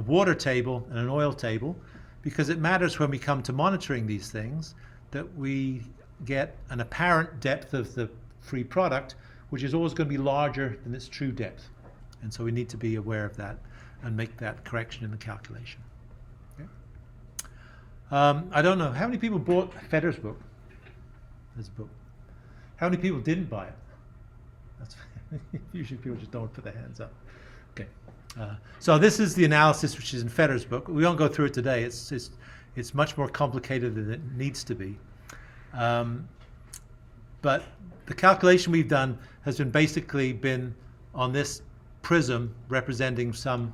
water table and an oil table, because it matters when we come to monitoring these things that we get an apparent depth of the free product, which is always going to be larger than its true depth. And so we need to be aware of that and make that correction in the calculation. Okay. I don't know, how many people bought Fedder's book? This book. How many people didn't buy it? That's usually people just don't put their hands up. Okay. So this is the analysis which is in Fedder's book. We won't go through it today. It's much more complicated than it needs to be. But the calculation we've done has basically been on this prism representing some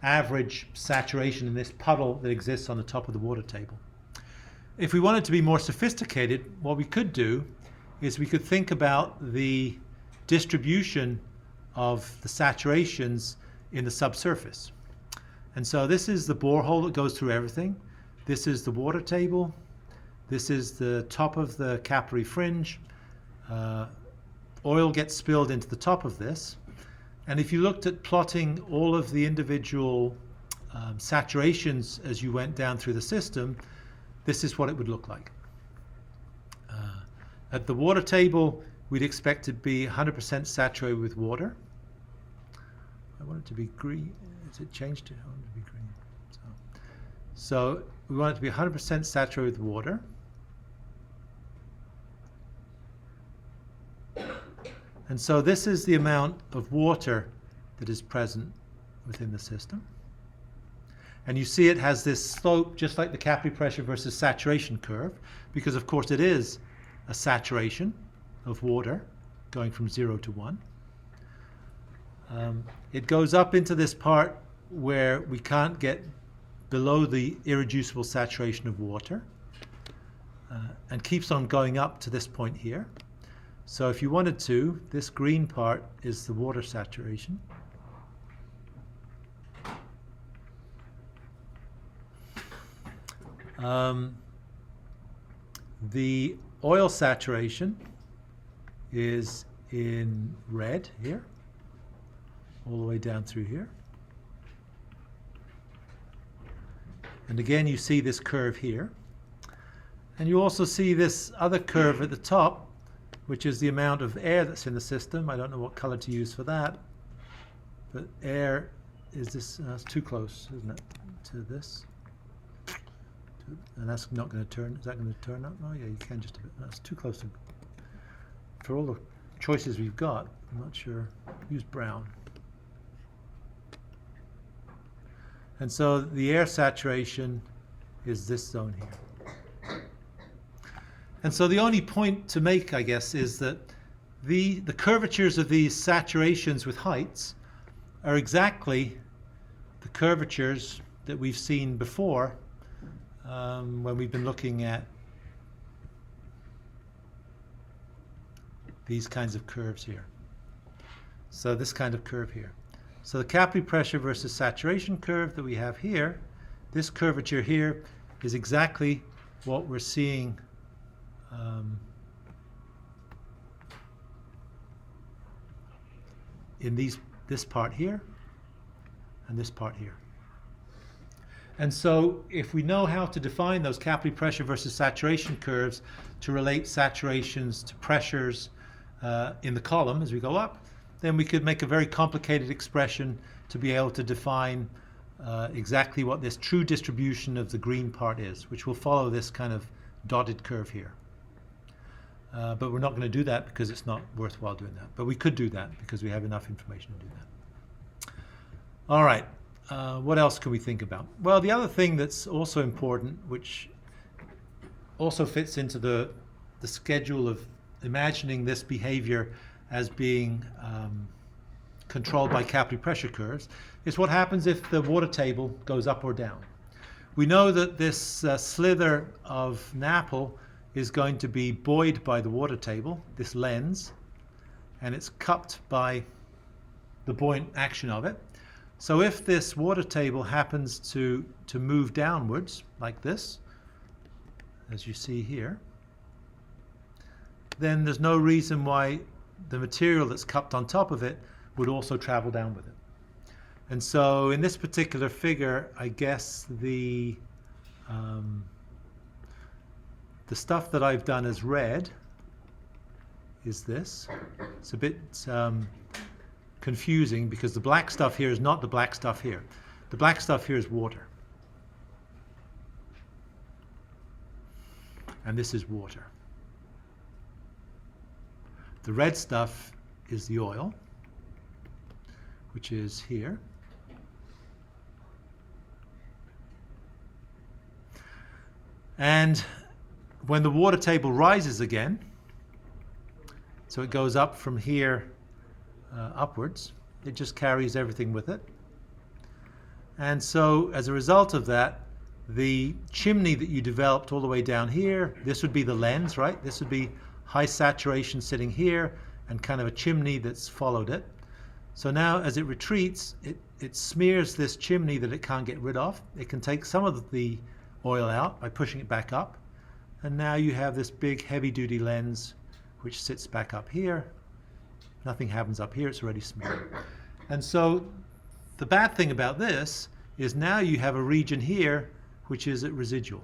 average saturation in this puddle that exists on the top of the water table. If we wanted to be more sophisticated, what we could do is we could think about the distribution of the saturations in the subsurface. And so this is the borehole that goes through everything. This is the water table. This is the top of the capillary fringe. Oil gets spilled into the top of this. And if you looked at plotting all of the individual saturations as you went down through the system, this is what it would look like. At the water table, we'd expect to be 100% saturated with water. I want it to be green. Is it changed to? I want it to be green. So we want it to be 100% saturated with water. And so this is the amount of water that is present within the system. And you see it has this slope just like the capillary pressure versus saturation curve, because of course it is a saturation of water going from 0 to 1. It goes up into this part where we can't get below the irreducible saturation of water, and keeps on going up to this point here. So if you wanted to, this green part is the water saturation. The oil saturation is in red here, all the way down through here. And again, you see this curve here. And you also see this other curve at the top, which is the amount of air that's in the system. I don't know what color to use for that. But air is this, it's too close, isn't it, to this? And that's not going to turn, is that going to turn up? Oh yeah, you can just a bit. That's too close to, for all the choices we've got, I'm not sure. Use brown. And so the air saturation is this zone here. And so the only point to make, I guess, is that the curvatures of these saturations with heights are exactly the curvatures that we've seen before when we've been looking at these kinds of curves here. So this kind of curve here. So the capillary pressure versus saturation curve that we have here, this curvature here is exactly what we're seeing in this part here and this part here. And so if we know how to define those capillary pressure versus saturation curves to relate saturations to pressures in the column as we go up, then we could make a very complicated expression to be able to define exactly what this true distribution of the green part is, which will follow this kind of dotted curve here. But we're not going to do that because it's not worthwhile doing that. But we could do that because we have enough information to do that. All right. What else can we think about? Well, the other thing that's also important, which also fits into the schedule of imagining this behavior as being controlled by capillary pressure curves, is what happens if the water table goes up or down. We know that this slither of NAPL is going to be buoyed by the water table, this lens, and it's cupped by the buoyant action of it. So if this water table happens to move downwards like this, as you see here, then there's no reason why the material that's cupped on top of it would also travel down with it. And so in this particular figure, I guess the stuff that I've done as red is this. It's a bit confusing because the black stuff here is not the black stuff here. The black stuff here is water. And this is water. The red stuff is the oil, which is here. And when the water table rises again, so it goes up from here upwards, it just carries everything with it. And so as a result of that, the chimney that you developed all the way down here, this would be the lens, right? This would be high saturation sitting here and kind of a chimney that's followed it. So now as it retreats, it smears this chimney that it can't get rid of. It can take some of the oil out by pushing it back up. And now you have this big heavy-duty lens which sits back up here. Nothing happens up here, it's already smeared. And so the bad thing about this is now you have a region here which is at residual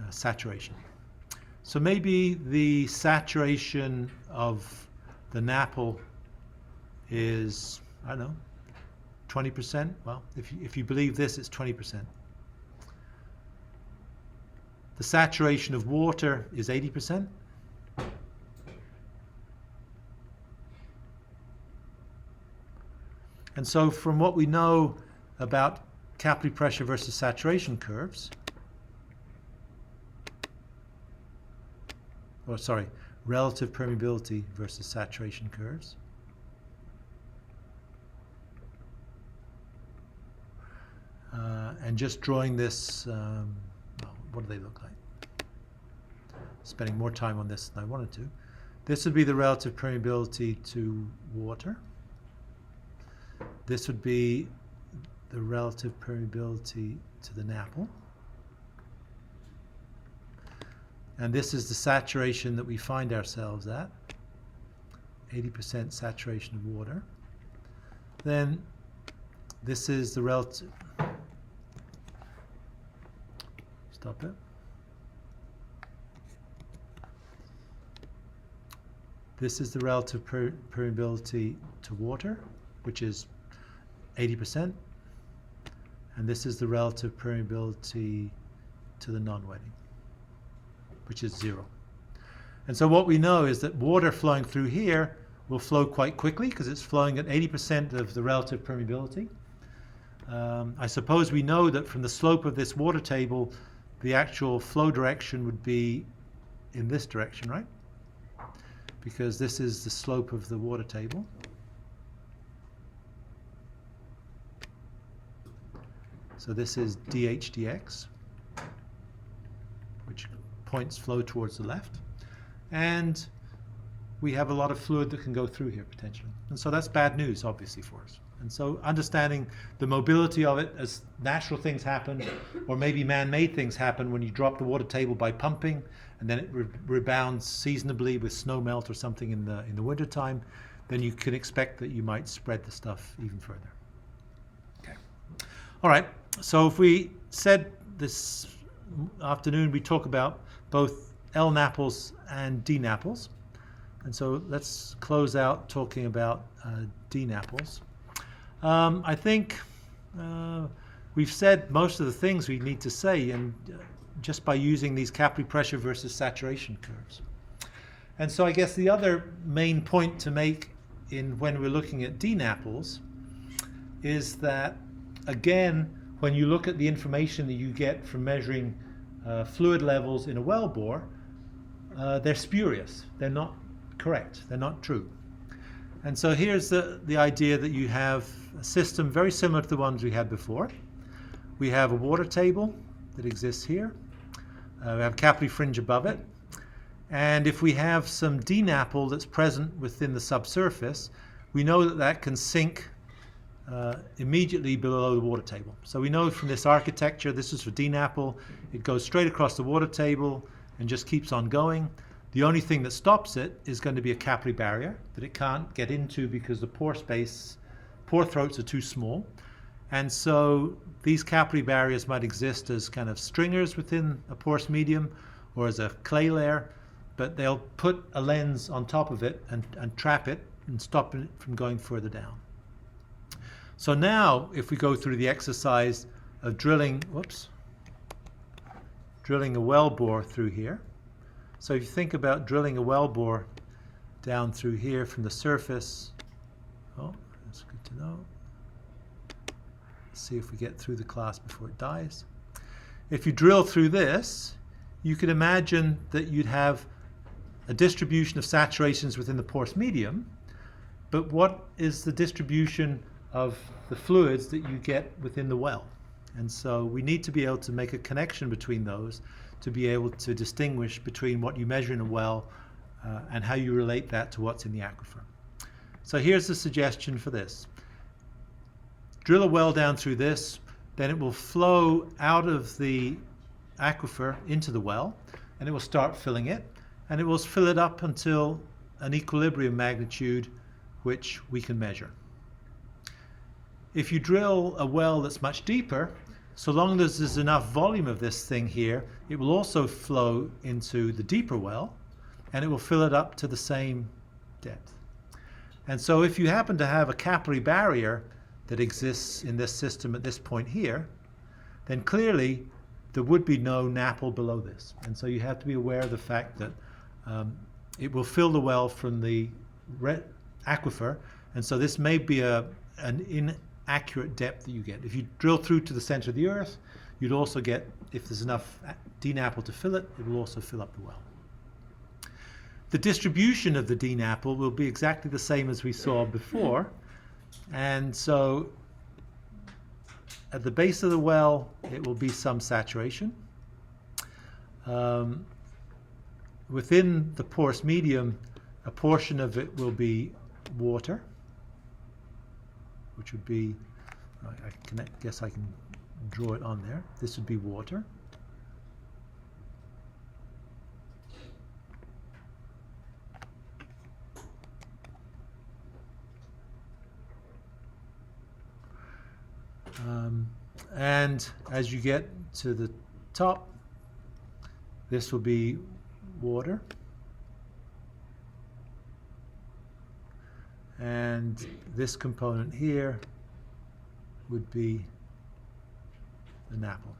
saturation. So maybe the saturation of the NAPL is, I don't know, 20%. Well, if you believe this, it's 20%. The saturation of water is 80%. And so from what we know about capillary pressure versus saturation curves, or sorry, relative permeability versus saturation curves, and just drawing this, well, what do they look like? Spending more time on this than I wanted to. This would be the relative permeability to water. This would be the relative permeability to the NAPL. And this is the saturation that we find ourselves at, 80% saturation of water. Then this is the relative, stop it. This is the relative permeability to water, which is 80%. And this is the relative permeability to the non-wetting, which is 0. And so what we know is that water flowing through here will flow quite quickly because it's flowing at 80% of the relative permeability. I suppose we know that from the slope of this water table, the actual flow direction would be in this direction, right? Because this is the slope of the water table. So this is dH dx, which points flow towards the left. And we have a lot of fluid that can go through here potentially. And so that's bad news, obviously, for us. And so understanding the mobility of it as natural things happen, or maybe man-made things happen when you drop the water table by pumping, and then it rebounds seasonably with snow melt or something in the wintertime, then you can expect that you might spread the stuff even further. Okay. All right. So if we said this afternoon we talk about both LNAPLs and DNAPLs. And so let's close out talking about DNAPLs. I think we've said most of the things we need to say, and just by using these capillary pressure versus saturation curves. And so I guess the other main point to make when we're looking at DNAPLs is that, again, when you look at the information that you get from measuring fluid levels in a wellbore, they're spurious. They're not correct. They're not true. And so here's the idea that you have a system very similar to the ones we had before. We have a water table that exists here. We have a capillary fringe above it. And if we have some DNAPL that's present within the subsurface, we know that that can sink immediately below the water table. So we know from this architecture, this is for DNAPL, it goes straight across the water table and just keeps on going. The only thing that stops it is going to be a capillary barrier that it can't get into because the pore throats are too small. And so these capillary barriers might exist as kind of stringers within a porous medium or as a clay layer, but they'll put a lens on top of it and trap it and stop it from going further down. So now, if we go through the exercise of drilling a well bore through here. So if you think about drilling a well bore down through here from the surface, that's good to know. Let's see if we get through the class before it dies. If you drill through this, you could imagine that you'd have a distribution of saturations within the porous medium, but what is the distribution of the fluids that you get within the well? And so we need to be able to make a connection between those to be able to distinguish between what you measure in a well and how you relate that to what's in the aquifer. So here's the suggestion for this. Drill a well down through this, then it will flow out of the aquifer into the well, and it will start filling it, and it will fill it up until an equilibrium magnitude which we can measure. If you drill a well that's much deeper, so long as there's enough volume of this thing here, it will also flow into the deeper well, and it will fill it up to the same depth. And so if you happen to have a capillary barrier that exists in this system at this point here, then clearly there would be no NAPL below this. And so you have to be aware of the fact that it will fill the well from the aquifer, and so this may be an inaccurate depth that you get. If you drill through to the center of the earth, you'd also get, if there's enough DNAPL to fill it, it will also fill up the well. The distribution of the DNAPL will be exactly the same as we saw before, and so at the base of the well it will be some saturation. Within the porous medium, a portion of it will be water, which would be, I guess I can draw it on there. This would be water. And as you get to the top, this will be water. And this component here would be the NAPL.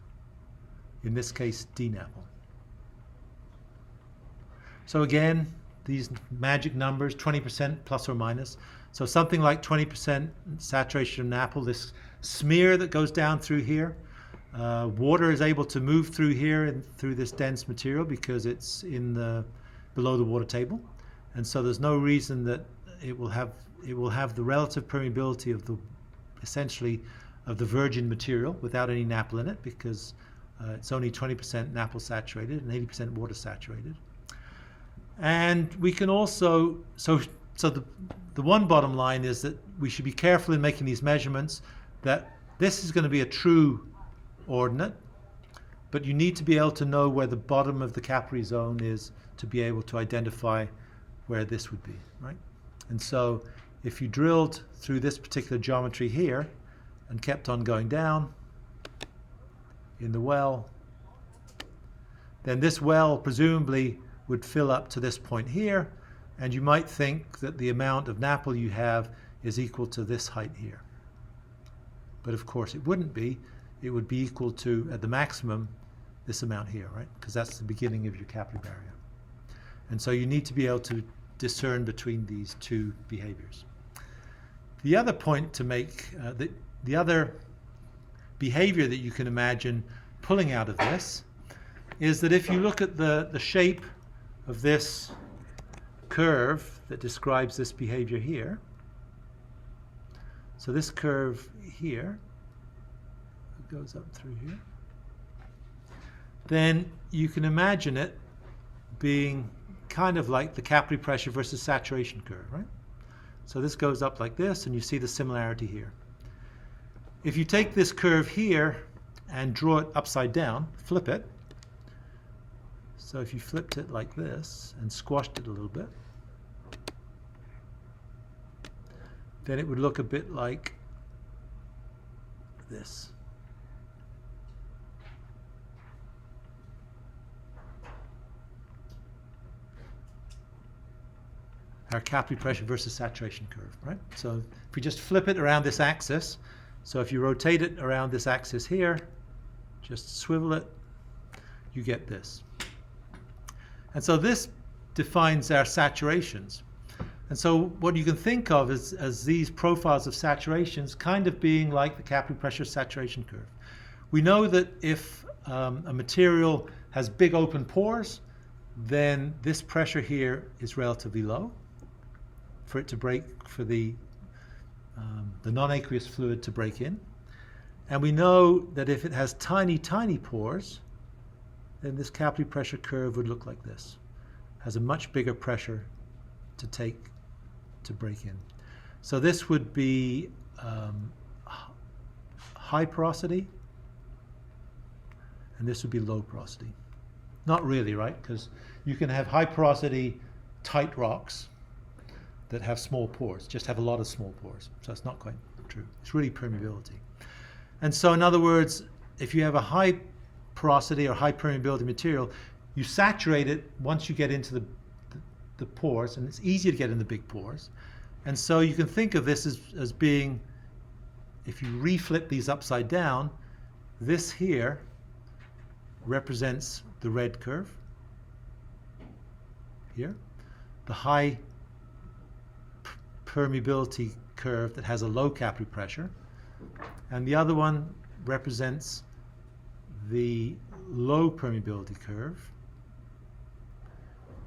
In this case, DNAPL. So again, these magic numbers, 20% plus or minus. So something like 20% saturation of NAPL, this smear that goes down through here. Water is able to move through here and through this dense material because it's below the water table. And so there's no reason that it will have the relative permeability of essentially of the virgin material without any NAPL in it, because it's only 20% NAPL saturated and 80% water saturated. And we can also, so the one bottom line is that we should be careful in making these measurements, that this is going to be a true ordinate, but you need to be able to know where the bottom of the capillary zone is to be able to identify where this would be, right? And so if you drilled through this particular geometry here and kept on going down in the well, then this well presumably would fill up to this point here, and you might think that the amount of NAPL you have is equal to this height here. But of course it wouldn't be. It would be equal to, at the maximum, this amount here, right? Because that's the beginning of your capillary barrier. And so you need to be able to discern between these two behaviors. The other point to make, the other behavior that you can imagine pulling out of this is that if you look at the shape of this curve that describes this behavior here, so this curve here goes up through here, then you can imagine it being kind of like the capillary pressure versus saturation curve, right? So this goes up like this, and you see the similarity here. If you take this curve here and draw it upside down, flip it. So if you flipped it like this and squashed it a little bit, then it would look a bit like this. Our capillary pressure versus saturation curve, right? So if we just flip it around this axis, so if you rotate it around this axis here, just swivel it, you get this. And so this defines our saturations. And so what you can think of as these profiles of saturations kind of being like the capillary pressure saturation curve. We know that if a material has big open pores, then this pressure here is relatively low for it to break, for the non-aqueous fluid to break in. And we know that if it has tiny, tiny pores, then this capillary pressure curve would look like this. Has a much bigger pressure to break in. So this would be high porosity, and this would be low porosity. Not really, right? Because you can have high porosity, tight rocks that have small pores, just have a lot of small pores. So it's not quite true. It's really permeability. And so in other words, if you have a high porosity or high permeability material, you saturate it once you get into the pores, and it's easier to get in the big pores. And so you can think of this as being, if you reflip these upside down, this here represents the red curve here, the high permeability curve that has a low capillary pressure, and the other one represents the low permeability curve,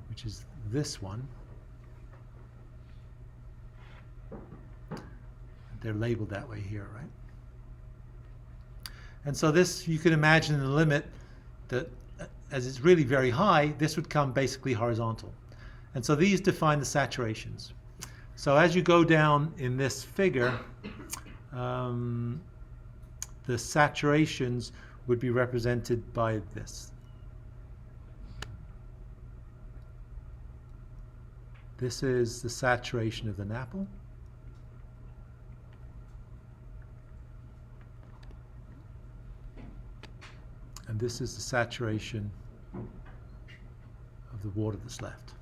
which is this one. They're labeled that way here, right? And so this, you can imagine the limit that as it's really very high, this would come basically horizontal. And so these define the saturations. So as you go down in this figure, the saturations would be represented by this. This is the saturation of the NAPL. And this is the saturation of the water that's left.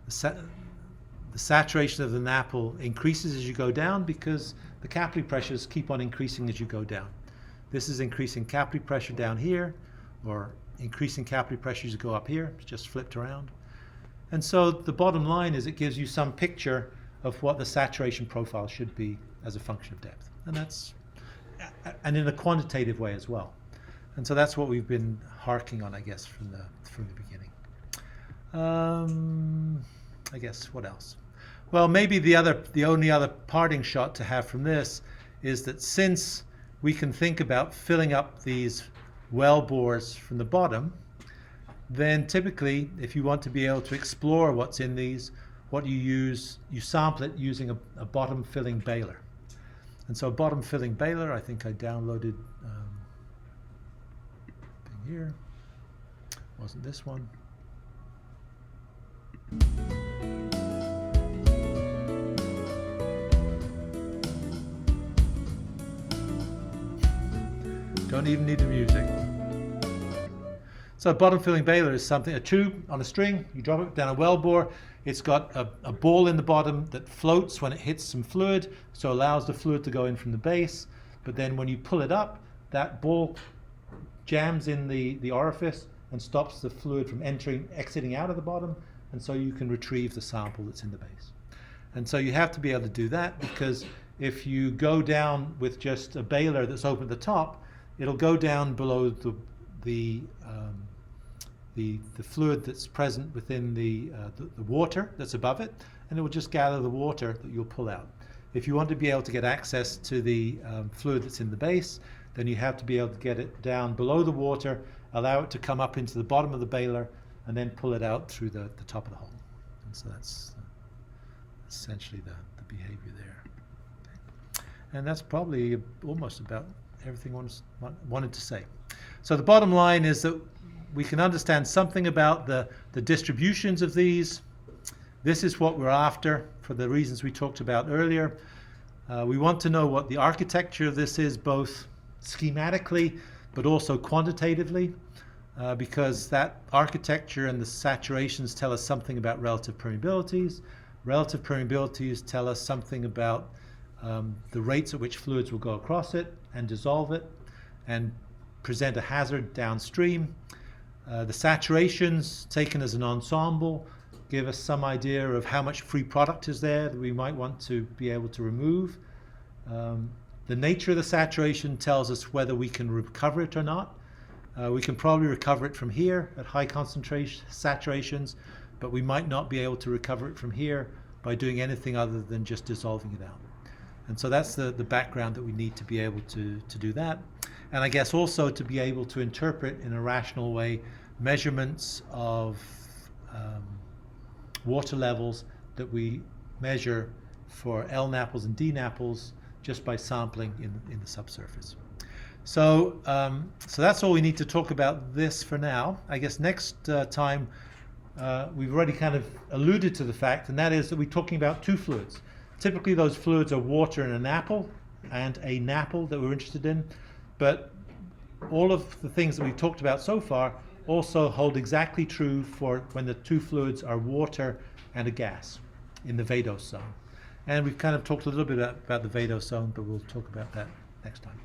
The saturation of the NAPL increases as you go down because the capillary pressures keep on increasing as you go down. This is increasing capillary pressure down here, or increasing capillary pressure as you go up here. It's just flipped around. And so the bottom line is it gives you some picture of what the saturation profile should be as a function of depth. And in a quantitative way as well. And so that's what we've been harking on, I guess, from the beginning. I guess, what else? Well, maybe the only other parting shot to have from this is that since we can think about filling up these well bores from the bottom, then typically, if you want to be able to explore what's in these, what you use, you sample it using a bottom filling baler. And so a bottom filling baler, I think I downloaded thing here. Wasn't this one. Don't even need the music. So a bottom filling baler is something, a tube on a string, you drop it down a well bore, it's got a ball in the bottom that floats when it hits some fluid, so allows the fluid to go in from the base, but then when you pull it up, that ball jams in the orifice and stops the fluid from exiting out of the bottom, and so you can retrieve the sample that's in the base. And so you have to be able to do that, because if you go down with just a baler that's open at the top, it'll go down below the fluid that's present within the water that's above it, and it will just gather the water that you'll pull out. If you want to be able to get access to the fluid that's in the base, then you have to be able to get it down below the water, allow it to come up into the bottom of the baler, and then pull it out through the top of the hole. And so that's essentially the behavior there. Okay. And that's probably almost about everything I wanted to say. So the bottom line is that we can understand something about the distributions of these. This is what we're after for the reasons we talked about earlier. We want to know what the architecture of this is, both schematically but also quantitatively, because that architecture and the saturations tell us something about relative permeabilities. Relative permeabilities tell us something about the rates at which fluids will go across it and dissolve it and present a hazard downstream. The saturations, taken as an ensemble, give us some idea of how much free product is there that we might want to be able to remove. The nature of the saturation tells us whether we can recover it or not. We can probably recover it from here at high concentration saturations, but we might not be able to recover it from here by doing anything other than just dissolving it out. And so that's the background that we need to be able to do that. And I guess also to be able to interpret in a rational way measurements of water levels that we measure for LNAPLs and DNAPLs just by sampling in the subsurface. So that's all we need to talk about this for now. I guess next time we've already kind of alluded to the fact, and that is that we're talking about two fluids. Typically those fluids are water and a NAPL, and a NAPL that we're interested in, but all of the things that we've talked about so far also hold exactly true for when the two fluids are water and a gas in the vadose zone. And we've kind of talked a little bit about the vadose zone, but we'll talk about that next time.